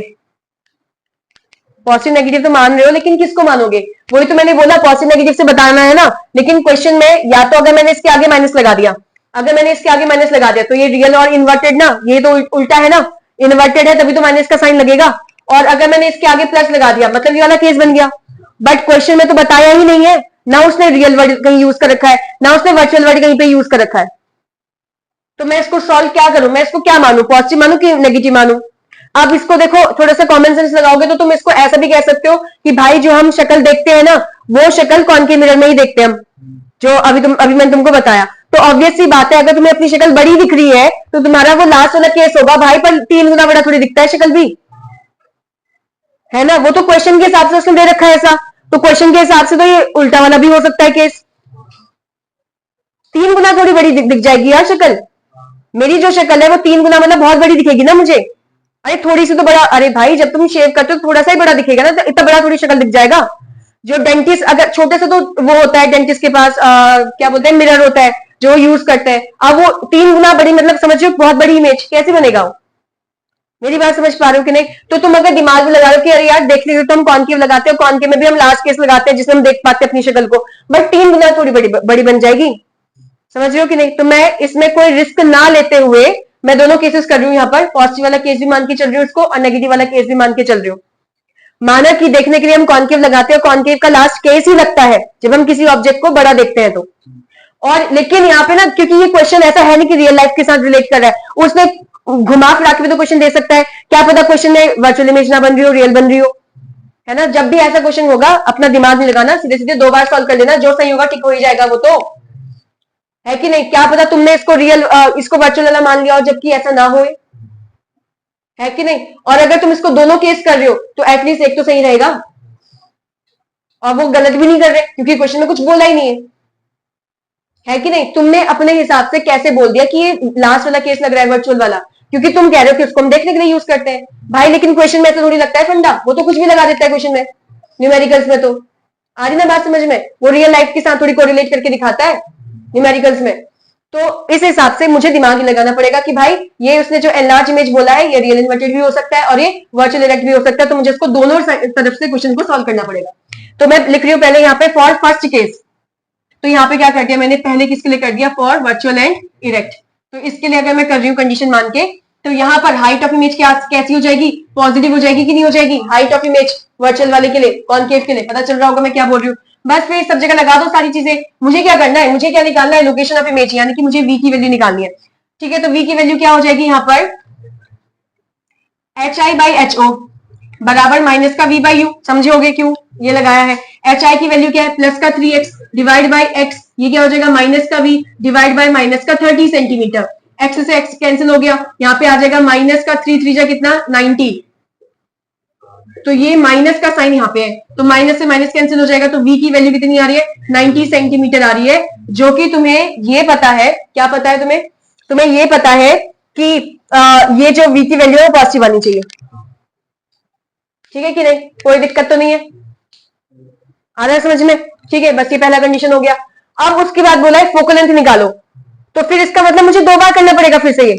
पॉजिटिव नेगेटिव तो मान रहे हो, लेकिन किसको मानोगे, वही तो मैंने बोला, पॉजिटिव नेगेटिव से बताना है ना। लेकिन क्वेश्चन में या तो अगर मैंने इसके आगे माइनस लगा दिया, तो ये रियल और इन्वर्टेड ना, ये तो उल्टा है ना, इन्वर्टेड है तभी तो माइनस का साइन लगेगा, और अगर मैंने इसके आगे प्लस लगा दिया मतलब ये वाला केस बन गया। बट क्वेश्चन में तो बताया ही नहीं है ना, उसने रियल वर्ड कहीं यूज कर रखा है ना उसने वर्चुअल वर्ड कहीं पे यूज कर रखा है। तो मैं इसको सॉल्व क्या करूं, मैं इसको क्या मानू, पॉजिटिव मानू कि नेगेटिव मानू। अब इसको देखो, थोड़ा सा कॉमन सेंस लगाओगे तो तुम इसको ऐसा भी कह सकते हो कि भाई जो हम शक्ल देखते हैं ना, वो शक्ल कॉनकेव मिरर में ही देखते हैं हम, जो अभी मैंने तुमको बताया। तो ऑब्वियस सी बात है, अगर तुम्हें अपनी शक्ल बड़ी दिख रही है तो तुम्हारा वो लास्ट वाला केस होगा भाई, पर 3 गुना बड़ा थोड़ी दिखता है शक्ल भी, है ना। वो तो क्वेश्चन के हिसाब से उसने दे रखा है ऐसा, तो क्वेश्चन के हिसाब से तो ये उल्टा वाला भी हो सकता है केस, 3 गुना थोड़ी बड़ी दिख जाएगी यार शक्ल। मेरी जो शक्ल है वो 3 गुना मतलब बहुत बड़ी दिखेगी ना मुझे। अरे थोड़ी सी तो बड़ा, अरे भाई जब तुम शेव करते हो तो थोड़ा सा ही बड़ा दिखेगा ना, तो इतना बड़ा थोड़ी शक्ल दिख जाएगा। जो डेंटिस्ट, अगर छोटे से तो वो होता है डेंटिस्ट के पास क्या बोलते हैं, मिरर होता है जो यूज करते हैं। अब वो 3 गुना बड़ी मतलब समझो बहुत बड़ी इमेज कैसे बनेगा वो, मेरी बात समझ पा रहे हो कि नहीं? तो तुम अगर दिमाग में लगा लो कि अरे यार देख लीजिए, तो हम कॉनकेव लगाते हैं, कॉनकेव में भी हम लास्ट केस लगाते हैं जिसमें हम देख पाते हैं अपनी शक्ल को, बट 3 गुना थोड़ी बड़ी बन जाएगी, समझ रहे हो कि नहीं? तो मैं इसमें कोई रिस्क ना लेते हुए मैं दोनों केसेस कर रही हूँ, यहाँ पर पॉजिटिव वाला केस भी मान के चल रही हूँ इसको, और नेगेटिव वाला केस भी मान के चल रही हूँ। माना कि देखने के लिए हम कॉनकेव लगाते हैं, कॉनकेव का लास्ट केस ही लगता है जब हम किसी ऑब्जेक्ट को बड़ा देखते हैं तो। और लेकिन यहाँ पे ना, क्योंकि ये क्वेश्चन ऐसा है नहीं कि रियल लाइफ के साथ रिलेट कर रहा है, उसने घुमा फिरा के भी तो क्वेश्चन दे सकता है, क्या पता क्वेश्चन में वर्चुअल इमेज ना बन रही हो, रियल बन रही हो, है ना। जब भी ऐसा क्वेश्चन होगा अपना दिमाग नहीं लगाना, सीधे सीधे 2 बार सॉल्व कर लेना, जो सही होगा ठीक हो ही जाएगा वो तो, है कि नहीं? क्या पता तुमने इसको इसको वर्चुअल वाला मान लिया हो जबकि ऐसा ना हो, है कि नहीं? और अगर तुम इसको दोनों केस कर रहे हो तो एटलीस्ट एक तो सही रहेगा, और वो गलत भी नहीं कर रहे क्योंकि क्वेश्चन में कुछ बोला ही नहीं है कि नहीं? तुमने अपने हिसाब से कैसे बोल दिया कि ये लास्ट वाला केस लग रहा है वर्चुअल वाला, क्योंकि तुम कह रहे हो कि उसको हम देखने के लिए यूज करते हैं भाई, लेकिन क्वेश्चन में तो थोड़ी लगता है फंडा, वो तो कुछ भी लगा देता है क्वेश्चन में, न्यूमेरिकल्स में तो आ रही ना बात समझ में, वो रियल लाइफ के साथ थोड़ी कोरिलेट करके दिखाता है न्यूमेरिकल्स में। तो इस हिसाब से मुझे दिमाग ही लगाना पड़ेगा कि भाई ये उसने जो एनलार्ज इमेज बोला है ये रियल इन्वर्टेड भी हो सकता है और ये वर्चुअल इरेक्ट भी हो सकता है, तो मुझे इसको दोनों तरफ से क्वेश्चन को सॉल्व करना पड़ेगा। तो मैं लिख रही हूँ पहले यहाँ पे फॉर फर्स्ट केस, तो यहाँ पे क्या कर दिया मैंने, पहले किसके लिए कर दिया, फॉर वर्चुअल एंड इरेक्ट। तो इसके लिए अगर मैं कर रही हूँ कंडीशन मान के, तो यहाँ पर हाइट ऑफ इमेज कैसी हो जाएगी, पॉजिटिव हो जाएगी कि नहीं हो जाएगी, हाइट ऑफ इमेज वर्चुअल वाले के लिए, कॉनकेव के लिए, पता चल रहा होगा मैं क्या बोल रही हूँ। बस फिर सब जगह लगा दो सारी चीजें, मुझे क्या करना है, मुझे क्या निकालना है, लोकेशन ऑफ इमेज, यानी कि मुझे v की वैल्यू निकालनी है, ठीक है। तो v की वैल्यू क्या हो जाएगी यहाँ पर, H I by H O बराबर माइनस का v बाई यू, समझे होगे क्यों ये लगाया है। एच आई की वैल्यू क्या है, प्लस का 3x डिवाइड बाई x, ये क्या हो जाएगा माइनस का v डिवाइड बाई माइनस का 30 सेंटीमीटर, x से x कैंसिल हो गया, यहाँ पे आ जाएगा माइनस का 3 3 जा कितना 90, तो ये माइनस का साइन यहाँ पे है, तो माइनस से माइनस कैंसिल हो जाएगा, तो v की वैल्यू कितनी आ रही है, 90 सेंटीमीटर आ रही है, जो कि तुम्हें ये पता है, क्या पता है तुम्हें, तुम्हें ये पता है कि ये जो v की वैल्यू है पॉजिटिव आनी चाहिए। ठीक है कि नहीं, कोई दिक्कत तो नहीं है, आ रहा है समझ में? ठीक है, बस ये पहला कंडीशन हो गया। अब उसके बाद बोला है फोकल लेंथ निकालो, तो फिर इसका मतलब मुझे दो बार करना पड़ेगा फिर से ये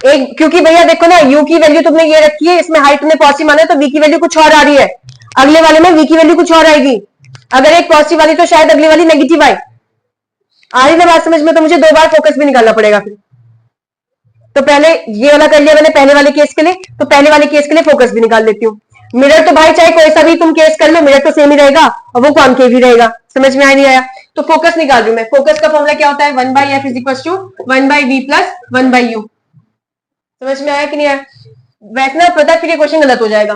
एक, क्योंकि भैया देखो ना, u की वैल्यू तुमने ये रखी है, इसमें हाइट तुमने पॉजिटिव माना है, तो v की वैल्यू कुछ और आ रही है, अगले वाले में v की वैल्यू कुछ और आएगी, अगर एक पॉजिटिव वाली तो शायद अगली वाली नेगेटिव आए। आ रही ना बात समझ में? तो मुझे दो बार फोकस भी निकालना पड़ेगा फिर। तो पहले ये वाला कर लिया मैंने पहले वाले केस के लिए, तो पहले वाले केस के लिए फोकस भी निकाल लेती हूँ। मिरर तो भाई चाहे कोई सा भी तुम केस कर लो, मिरर तो सेम ही रहेगा और वो कॉनकेव ही रहेगा। समझ में आया नहीं आया? तो फोकस निकाल रही हूं मैं। फोकस का फॉर्मूला क्या होता है, 1/f = 1/v + 1/u। समझ में आया कि नहीं आया? वैसे ना पता फिर ये क्वेश्चन गलत हो जाएगा।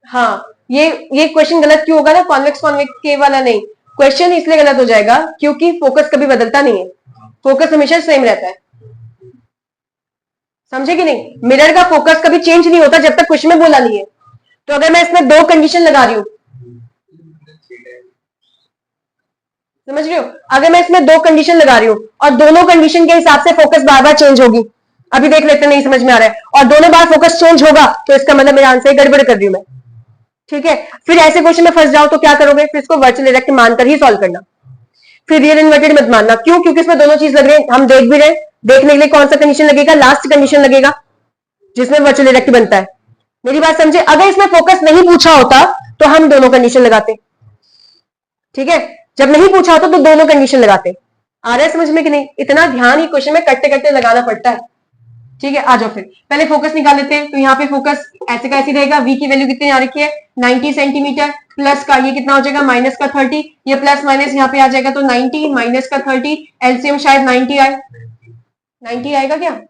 हाँ, ये क्वेश्चन गलत क्यों होगा ना, कॉन्वेक्स कॉन्वेक्स के वाला नहीं, क्वेश्चन इसलिए गलत हो जाएगा क्योंकि फोकस कभी बदलता नहीं है, फोकस हमेशा सेम रहता है। समझे कि नहीं? मिरर का फोकस कभी चेंज नहीं होता जब तक क्वेश्चन में बोला नहीं है। तो अगर मैं इसमें दो कंडीशन लगा रही हूं, समझ रहे हो, अगर मैं इसमें दो कंडीशन लगा रही हूं और दोनों कंडीशन के हिसाब से फोकस बार बार चेंज होगी, अभी देख लेते नहीं समझ में आ रहा है, और दोनों बार फोकस चेंज होगा, तो इसका मतलब मेरा आंसर गड़बड़ कर रही हूं मैं। ठीक है, फिर ऐसे क्वेश्चन में फंस जाओ तो क्या करोगे, फिर इसको वर्चुअल डायरेक्ट मानकर ही सॉल्व करना, फिर रियल इन्वर्टेड मत मानना। क्यों? क्योंकि इसमें दोनों चीज लग रही है, हम देख भी रहे, देखने के लिए कौन सा कंडीशन लगेगा, लास्ट कंडीशन लगेगा जिसमें वर्चुअल डायरेक्ट बनता है। मेरी बात समझे? अगर इसमें फोकस नहीं पूछा होता तो हम दोनों कंडीशन लगाते। ठीक है, जब नहीं पूछा होता तो दोनों कंडीशन लगाते। आ रहा है समझ में कि नहीं? इतना ध्यान ही क्वेश्चन में करते करते लगाना पड़ता है। ठीक है, आ जाओ फिर पहले फोकस निकाल लेते हैं। तो यहाँ पे फोकस ऐसे का ऐसे रहेगा, v की वैल्यू कितनी आ रखी है, 90 सेंटीमीटर, प्लस का ये कितना हो जाएगा, माइनस का 30, ये प्लस माइनस यहाँ पे आ जाएगा, तो 90 माइनस का 30, एलसीएम शायद 90 आए, 90 आएगा क्या?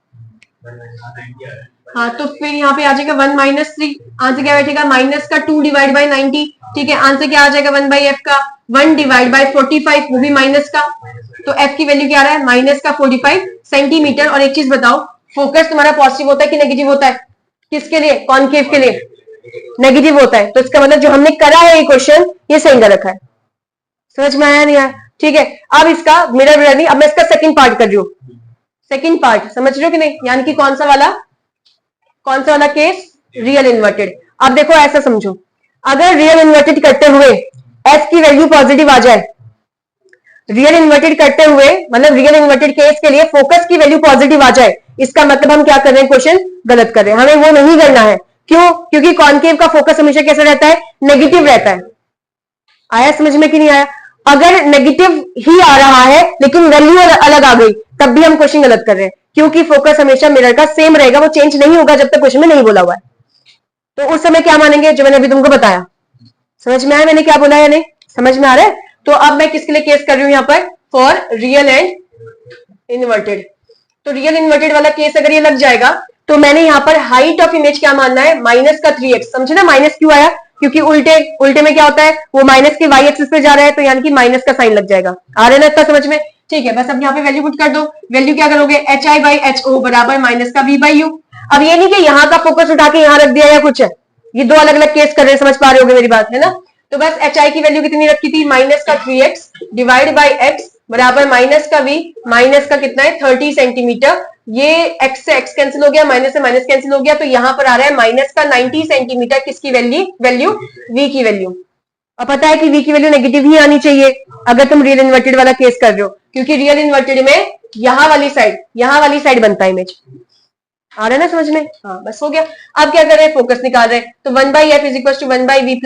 हाँ, तो फिर यहाँ पे आ जाएगा 1 - 3, आंसर क्या बैठेगा, माइनस का 2 / 90। ठीक है, आंसर क्या आ जाएगा 1/f का 1 / 45, वो भी माइनस का, तो f की वैल्यू क्या आ रहा है, माइनस का 45 सेंटीमीटर। और एक चीज बताओ, फोकस तुम्हारा पॉजिटिव होता है कि नेगेटिव होता है? किसके लिए? कॉनकेव के लिए नेगेटिव होता है, तो इसका मतलब जो हमने करा है ये क्वेश्चन, ये सही कर रखा है। समझ में आया नहीं आया? ठीक है, अब इसका मिरर नहीं, अब मैं इसका सेकंड पार्ट कर रही हूँ। सेकंड पार्ट समझ रहे हो कि नहीं, यानी कि कौन सा वाला केस, रियल इन्वर्टेड। अब देखो ऐसा समझो, अगर रियल इन्वर्टेड करते हुए f की वैल्यू पॉजिटिव आ जाए, रियल इन्वर्टेड करते हुए मतलब रियल इन्वर्टेड केस के लिए फोकस की वैल्यू पॉजिटिव आ जाए, इसका मतलब हम क्या कर रहे हैं, क्वेश्चन गलत कर रहे हैं, हमें वो नहीं करना है। क्यों? क्योंकि कॉनकेव का फोकस हमेशा कैसा रहता है, नेगेटिव रहता है। आया समझ में कि नहीं आया? अगर नेगेटिव ही आ रहा है लेकिन वैल्यू अलग आ गई, तब भी हम क्वेश्चन गलत कर रहे हैं, क्योंकि फोकस हमेशा मिरर का सेम रहेगा, वो चेंज नहीं होगा जब तक क्वेश्चन में नहीं बोला हुआ है। तो उस समय क्या मानेंगे, जो मैंने अभी तुमको बताया। समझ में आया मैंने क्या बोला या नहीं? समझ में आ रहा है? तो अब मैं किसके लिए केस कर रही हूं यहाँ पर, फॉर रियल एंड इन्वर्टेड। तो रियल इन्वर्टेड वाला केस अगर ये लग जाएगा, तो मैंने यहाँ पर हाइट ऑफ इमेज क्या मानना है, माइनस का 3x। समझे ना, माइनस क्यों आया, क्योंकि उल्टे में क्या होता है, वो माइनस के y एक्सिस पे जा रहा है, तो यानी कि माइनस का साइन लग जाएगा। आ रहा है ना इतना समझ में? ठीक है, बस अब यहाँ पे वैल्यू पुट कर दो। वैल्यू क्या करोगे, hi/ho बराबर माइनस का v/u। अब ये नहीं कि यहाँ का फोकस उठा के यहाँ रख दिया या कुछ है, ये दो अलग अलग केस कर रहे हैं, समझ पा रहे होगे मेरी बात, है ना? तो बस hi की वैल्यू कितनी रखी थी, माइनस का 3x डिवाइड बाई x बराबर माइनस का v, माइनस का कितना है 30 सेंटीमीटर। ये x से x कैंसिल हो गया, माइनस से माइनस कैंसिल हो गया, तो यहां पर आ रहा है माइनस का 90 सेंटीमीटर। किसकी वैल्यू v की वैल्यू। अब पता है कि v की वैल्यू नेगेटिव ही आनी चाहिए अगर तुम रियल इन्वर्टेड वाला केस कर रहे हो, क्योंकि रियल इन्वर्टेड में यहां वाली साइड बनता है इमेज। आ रहा है ना समझ में? हाँ, बस हो गया। अब क्या कर रहे हैं, फोकस निकाल रहे हैं, तो 1/f = 1/v +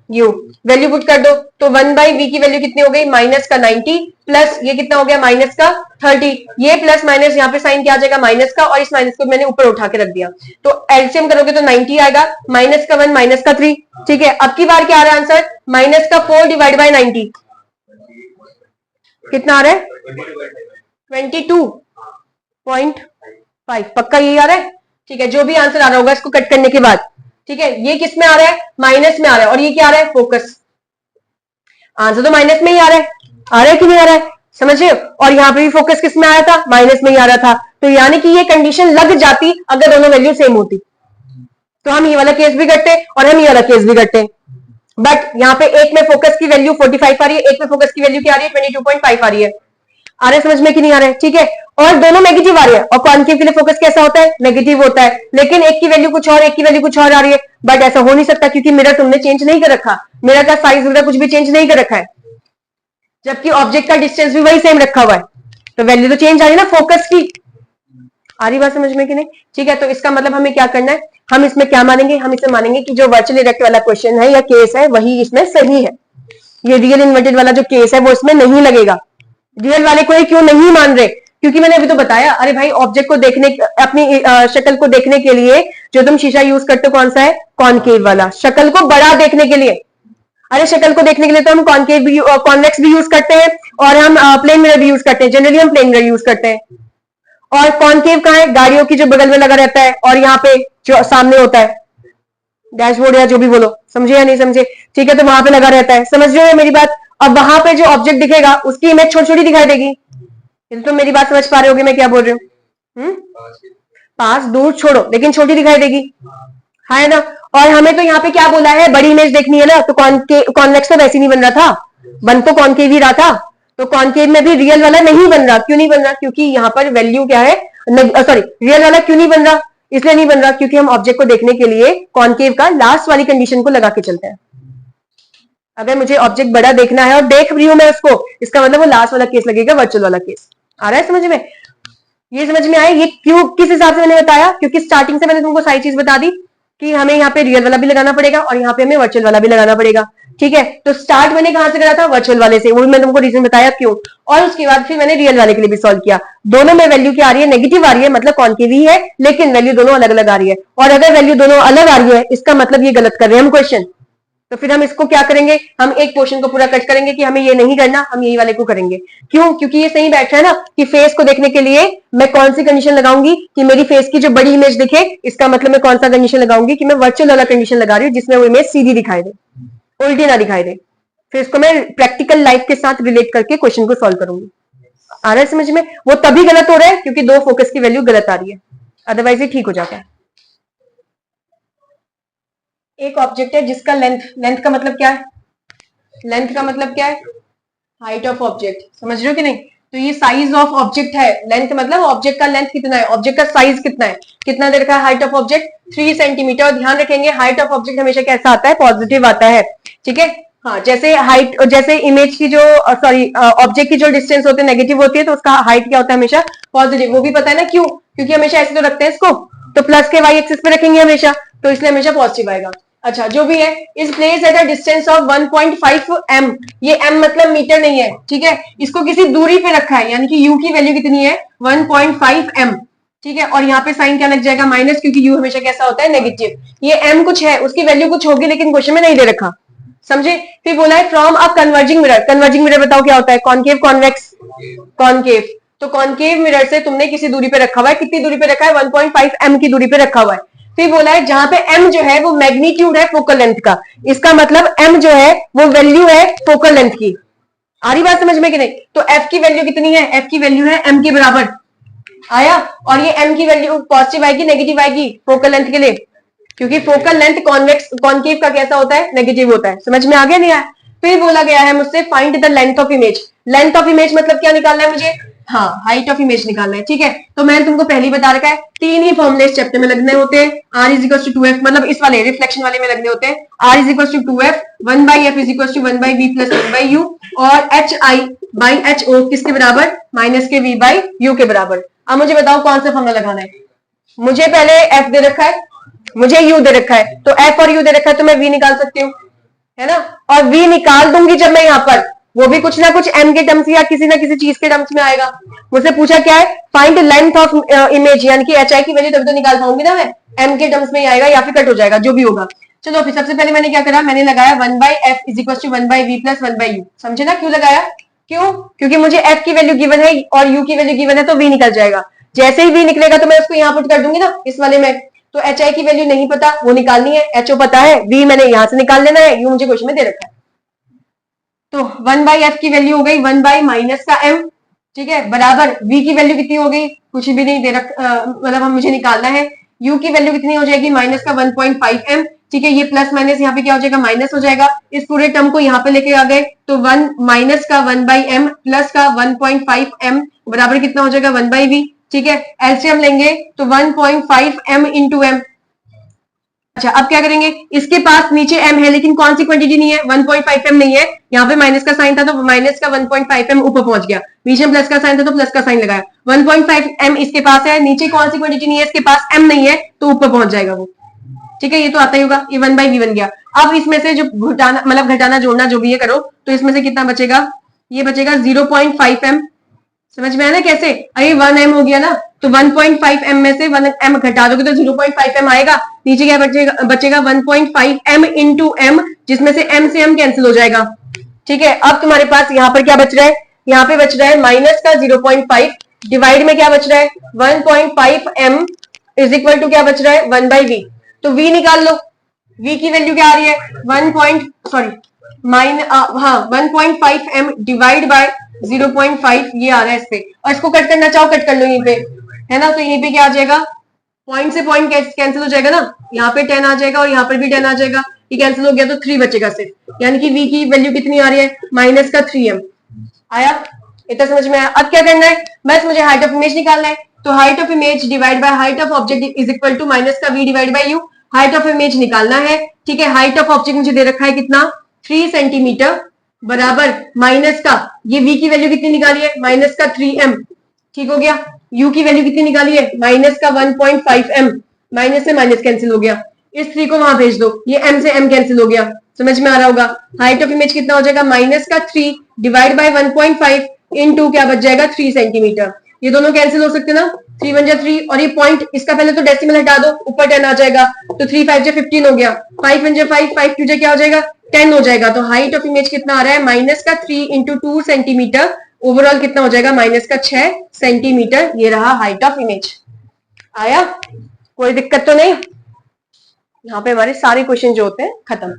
1/u। Value put कर दो, तो 1/v की वैल्यू कितनी हो गई, माइनस का 90 प्लस ये कितना हो गया, माइनस का 30। ये प्लस माइनस यहाँ पे साइन क्या आ जाएगा, माइनस का, और इस माइनस को मैंने ऊपर उठा के रख दिया, तो एलसीएम करोगे तो 90 आएगा, माइनस का 1 माइनस का 3। ठीक है, अब की बार क्या आ रहा है आंसर, माइनस का 4 डिवाइड बाई 90 कितना आ रहा है, 22.5। पक्का यही आ रहा है? ठीक है, जो भी आंसर आ रहा होगा इसको कट करने के बाद। ठीक है, ये किस में आ रहा है, माइनस में आ रहा है, और ये क्या आ रहा है, फोकस। आंसर तो माइनस में ही आ रहा है कि नहीं आ रहा है, समझिए? और यहाँ पे भी फोकस किस में आया था, माइनस में ही आ रहा था। तो यानी कि ये कंडीशन लग जाती अगर दोनों वैल्यू सेम होती, तो हम ये वाला केस भी करते हैं और हम ये वाला केस भी करते हैं। बट यहाँ पे एक में फोकस की वैल्यू 45 आ रही है, एक में फोकस की वैल्यू क्या आ रही है, 22.5 आ रही है। आ रहे समझ में कि नहीं आ रहे? ठीक है, और दोनों नेगेटिव आ रही है, और कॉन्केव के लिए फोकस कैसा होता है, नेगेटिव होता है, लेकिन एक की वैल्यू कुछ और, एक की वैल्यू कुछ और आ रही है। बट ऐसा हो नहीं सकता क्योंकि मिरर तुमने चेंज नहीं कर रखा, मिरर का साइज वगैरह कुछ भी चेंज नहीं कर रखा है, जबकि ऑब्जेक्ट का डिस्टेंस भी वही सेम रखा हुआ है, तो वैल्यू तो चेंज आ रही है ना फोकस की। आ रही बात समझ में कि नहीं? ठीक है, तो इसका मतलब हमें क्या करना है, हम इसमें क्या मानेंगे, हम इसे मानेंगे कि जो वर्चुअल इरेक्ट वाला क्वेश्चन है या केस है वही इसमें सही है। ये रियल इन्वर्टेड वाला जो केस है वो इसमें नहीं लगेगा। रियल वाले को ही क्यों नहीं मान रहे? क्योंकि मैंने अभी तो बताया, अरे भाई ऑब्जेक्ट को देखने, अपनी शक्ल को देखने के लिए जो तुम शीशा यूज करते हो कौन सा है, कॉनकेव वाला, शक्ल को बड़ा देखने के लिए। अरे शक्ल को देखने के लिए तो हम कॉनकेव भी, कॉन्वेक्स भी यूज करते हैं, और हम प्लेन मिरर भी यूज करते हैं, जनरली हम प्लेन मिरर यूज करते हैं। और कॉनकेव कहाँ है, गाड़ियों की जो बगल में लगा रहता है, और यहाँ पे जो सामने होता है डैशबोर्ड या जो भी बोलो, समझे या नहीं समझे? ठीक है, तो वहां पे लगा रहता है, समझ रहे हो मेरी बात? अब वहां पे जो ऑब्जेक्ट दिखेगा उसकी इमेज छोटी छोटी दिखाई देगी। तो तुम मेरी बात समझ पा रहे होगे मैं क्या बोल रही हूँ? पास दूर छोड़ो, लेकिन छोटी दिखाई देगी, है ना? और हमें तो यहाँ पे क्या बोला है, बड़ी इमेज देखनी है ना, तो कॉन्वेक्स तो वैसे नहीं बन रहा था, बन तो कॉनकेव ही रहा था, तो कॉनकेव में भी रियल वाला नहीं बन रहा। क्यों नहीं बन रहा? क्योंकि यहाँ पर वैल्यू क्या है, सॉरी, रियल वाला क्यों नहीं बन रहा, इसलिए नहीं बन रहा क्योंकि हम ऑब्जेक्ट को देखने के लिए कॉनकेव का लास्ट वाली कंडीशन को लगा के चलते हैं। अगर मुझे ऑब्जेक्ट बड़ा देखना है और देख रही हूं मैं उसको, इसका मतलब वो लास्ट वाला केस लगेगा, वर्चुअल वाला केस। आ रहा है समझ में? ये समझ में आया? ये क्यों, किस हिसाब से मैंने बताया? क्योंकि स्टार्टिंग से मैंने तुमको सारी चीज बता दी कि हमें यहाँ पे रियल वाला भी लगाना पड़ेगा और यहाँ पे हमें वर्चुअल वाला भी लगाना पड़ेगा। ठीक है, तो स्टार्ट मैंने कहां से करा था, वर्चुअल वाले से, वो भी मैंने तुमको रीजन बताया क्यों, और उसके बाद फिर मैंने रियल वाले के लिए भी सॉल्व किया। दोनों में वैल्यू क्या आ रही है, नेगेटिव आ रही है, मतलब कॉनकेव ही है, लेकिन वैल्यू दोनों अलग अलग आ रही है। और अगर वैल्यू दोनों अलग आ रही है इसका मतलब ये गलत कर रहे हैं हम क्वेश्चन। तो फिर हम इसको क्या करेंगे, हम एक पोर्शन को पूरा कट करेंगे कि हमें ये नहीं करना, हम यही वाले को करेंगे। क्यों? क्योंकि ये सही बैठ रहा है ना कि फेस को देखने के लिए मैं कौन सी कंडीशन लगाऊंगी कि मेरी फेस की जो बड़ी इमेज दिखे, इसका मतलब मैं कौन सा कंडीशन लगाऊंगी कि मैं वर्चुअल वाला कंडीशन लगा रही हूँ जिसमें वो इमेज सीधी दिखाई दे, उल्टी ना दिखाई दे। फिर इसको मैं प्रैक्टिकल लाइफ के साथ रिलेट करके क्वेश्चन को सॉल्व करूंगी। आ रहा है समझ में? वो तभी गलत हो रहा है क्योंकि दो फोकस की वैल्यू गलत आ रही है, अदरवाइज ये ठीक हो जाता है। एक ऑब्जेक्ट है जिसका लेंथ, लेंथ का मतलब क्या है, लेंथ का मतलब क्या है, हाइट ऑफ ऑब्जेक्ट, समझ रहे हो कि नहीं? तो ये साइज ऑफ ऑब्जेक्ट है, लेंथ मतलब ऑब्जेक्ट का लेंथ कितना है, ऑब्जेक्ट का साइज कितना है, कितना दे रखा है हाइट ऑफ ऑब्जेक्ट 3 सेंटीमीटर। और ध्यान रखेंगे हाइट ऑफ ऑब्जेक्ट हमेशा कैसा आता है, पॉजिटिव आता है। ठीक है, हाँ, जैसे हाइट, जैसे इमेज की जो, सॉरी, ऑब्जेक्ट की जो डिस्टेंस होती है नेगेटिव होती है, तो उसका हाइट क्या होता है, हमेशा पॉजिटिव। वो भी पता है ना क्यों, क्योंकि हमेशा ऐसे तो रखते हैं इसको, तो प्लस के वाई एक्सिस पे रखेंगे हमेशा, तो इसलिए हमेशा पॉजिटिव आएगा। अच्छा, जो भी है, is place at a distance of 1.5 m। ये m मतलब मीटर नहीं है, ठीक है, इसको किसी दूरी पे रखा है, यानी कि u की वैल्यू कितनी है, 1.5 m। ठीक है, और यहाँ पे साइन क्या लग जाएगा, माइनस, क्योंकि u हमेशा कैसा होता है, नेगेटिव। ये m कुछ है, उसकी वैल्यू कुछ होगी, लेकिन क्वेश्चन में नहीं दे रखा, समझे? फिर बोला है from a converging mirror. Converging mirror बताओ क्या होता है, कॉनकेव, कॉन्वेक्स, कॉनकेव। तो कॉनकेव मिरर से तुमने किसी दूरी पे रखा हुआ है, कितनी दूरी पे रखा है, 1.5 m की दूरी पे रखा हुआ है। फिर बोला है जहां पे m जो है वो मैग्नीट्यूड है फोकल लेंथ का, इसका मतलब m जो है वो वैल्यू है फोकल लेंथ की। आ रही बात समझ में कि नहीं? तो f की वैल्यू कितनी है, f की वैल्यू है m के बराबर। आया? और ये m की वैल्यू पॉजिटिव आएगी नेगेटिव आएगी फोकल लेंथ के लिए, क्योंकि फोकल लेंथ कॉन्वेक्स, कॉनकेव का कैसा होता है, नेगेटिव होता है। समझ में आ गया नहीं आया? फिर बोला गया है मुझसे find the length of image. Length of image मतलब क्या निकालना है मुझे, हाँ, हाइट ऑफ इमेज निकालना है। ठीक है, तो मैंने तुमको पहले बता रखा है, 3 ही फॉर्मूले इस चैप्टर में लगने होते हैं। r is equal to 2f, मतलब इस वाले रिफ्लेक्शन वाले में लगने होते हैं। r is equal to 2f, 1/f is equal to 1/v plus 1/u, और hi/ho किसके बराबर, माइनस के v/u के बराबर। अब मुझे बताओ कौन सा फॉर्मूला लगाना है। मुझे पहले f दे रखा है, मुझे u दे रखा है, तो f और u दे रखा है, तो मैं v निकाल सकती हूँ, है ना? और v निकाल दूंगी जब मैं यहाँ पर, वो भी कुछ ना कुछ m के टर्म्स या किसी ना किसी चीज के टर्म्स में आएगा। मुझसे पूछा क्या है, फाइंड लेंथ ऑफ इमेज, यानी कि hi की वैल्यू तभी तो निकाल पाऊंगी ना मैं, m के टर्म्स में ही आएगा या फिर कट हो जाएगा, जो भी होगा। चलो फिर सबसे पहले मैंने क्या करा, मैंने लगाया 1/f is equal to 1/v plus 1/u। समझे ना क्यों लगाया? क्यों? क्योंकि मुझे f की वैल्यू गिवन है और u की वैल्यू गिवन है, तो v निकल जाएगा। जैसे ही v निकलेगा तो मैं उसको यहाँ पुट कर दूंगी ना इस वाले में। तो hi की वैल्यू नहीं पता, वो निकालनी है, ho पता है, v मैंने यहां से निकाल लेना है, u मुझे क्वेश्चन में दे रखा है। तो 1/f की वैल्यू हो गई 1/ माइनस का m, ठीक है, बराबर v की वैल्यू कितनी हो गई, कुछ भी नहीं दे रख, मतलब हम मुझे निकालना है यू की वैल्यू कितनी हो जाएगी, माइनस का 1.5m, ठीक है। ये प्लस माइनस यहाँ पे क्या हो जाएगा, माइनस हो जाएगा। इस पूरे टर्म को यहाँ पे लेके आ गए तो 1 माइनस का 1/m प्लस का 1.5m बराबर कितना हो जाएगा, 1/v, ठीक है। एलसीएम लेंगे तो 1.5m इंटू m। अच्छा अब क्या करेंगे, इसके पास नीचे m है लेकिन कौन सी क्वांटिटी नहीं है, 1.5m नहीं है। यहाँ पे माइनस का साइन था तो माइनस का 1.5m ऊपर पहुंच गया, बीच में प्लस का साइन था तो प्लस का साइन लगाया। 1.5m इसके पास है, नीचे कौन सी क्वांटिटी नहीं है, इसके पास m नहीं है तो ऊपर पहुंच जाएगा वो, ठीक है। ये तो आता ही होगा, ये 1/v बन गया। अब इसमें से जो घटाना मतलब घटाना जोड़ना जो भी ये करो तो इसमें से कितना बचेगा, ये बचेगा 0.5m। समझ में आया ना कैसे, अरे 1m हो गया ना, तो 1.5m में से 1m घटा दोगे तो 0.5m आएगा। नीचे क्या बचेगा 1.5m इंटू m, जिसमें से m से m कैंसिल हो जाएगा, ठीक है। अब तुम्हारे पास यहाँ पर क्या बच रहा है, यहाँ पे बच रहा है माइनस का 0.5 डिवाइड में क्या बच रहा है 1.5m इज इक्वल टू क्या बच रहा है 1/v। तो v निकाल लो, v की वैल्यू क्या आ रही है 1.5m डिवाइड बाय 0.5 ये आ रहा है इस पे, और इसको कट करना चाहो कट कर लो यहीं पे, है ना। तो यहीं पे क्या आ जाएगा, पॉइंट से पॉइंट कैंसिल हो जाएगा ना, यहाँ पे 10 आ जाएगा और यहाँ पर भी 10 आ जाएगा, ये कैंसिल हो गया तो 3 बचेगा सिर्फ, यानी कि v की वैल्यू कितनी आ रही है माइनस का 3m। आया, इतना समझ में आया। अब क्या करना है, बस मुझे हाइट ऑफ इमेज निकालना है, तो height of image divide by height of object is equal to minus का v divide by u। Height of image निकालना है, ठीक है। हाइट ऑफ ऑब्जेक्ट मुझे दे रखा है कितना 3 सेंटीमीटर बराबर माइनस का, ये v की वैल्यू कितनी निकाली है माइनस का 3m, ठीक हो गया। u की वैल्यू कितनी निकाली है माइनस का 1.5m, माइनस से माइनस कैंसिल हो गया, इस 3 को वहां भेज दो, ये m से m कैंसिल हो गया, समझ में आ रहा होगा। हाइट ऑफ इमेज कितना हो जाएगा माइनस का 3 डिवाइड बाय 1.5 इनटू क्या बच जाएगा 3 सेंटीमीटर, ये दोनों कैंसिल हो सकते ना, 3 1 जा 3 और ये पॉइंट इसका पहले तो डेसिमल हटा दो, ऊपर 10 आ जाएगा, तो 3 5 जा 15 हो गया, 5 1 जा 5 5 2 जा क्या हो जाएगा 10 हो जाएगा। तो हाइट ऑफ इमेज कितना आ रहा है माइनस का 3 इंटू 2 सेंटीमीटर, ओवरऑल कितना हो जाएगा माइनस का 6 सेंटीमीटर, ये रहा हाइट ऑफ इमेज। आया, कोई दिक्कत तो नहीं, यहाँ पे हमारे सारे क्वेश्चन जो होते हैं खत्म।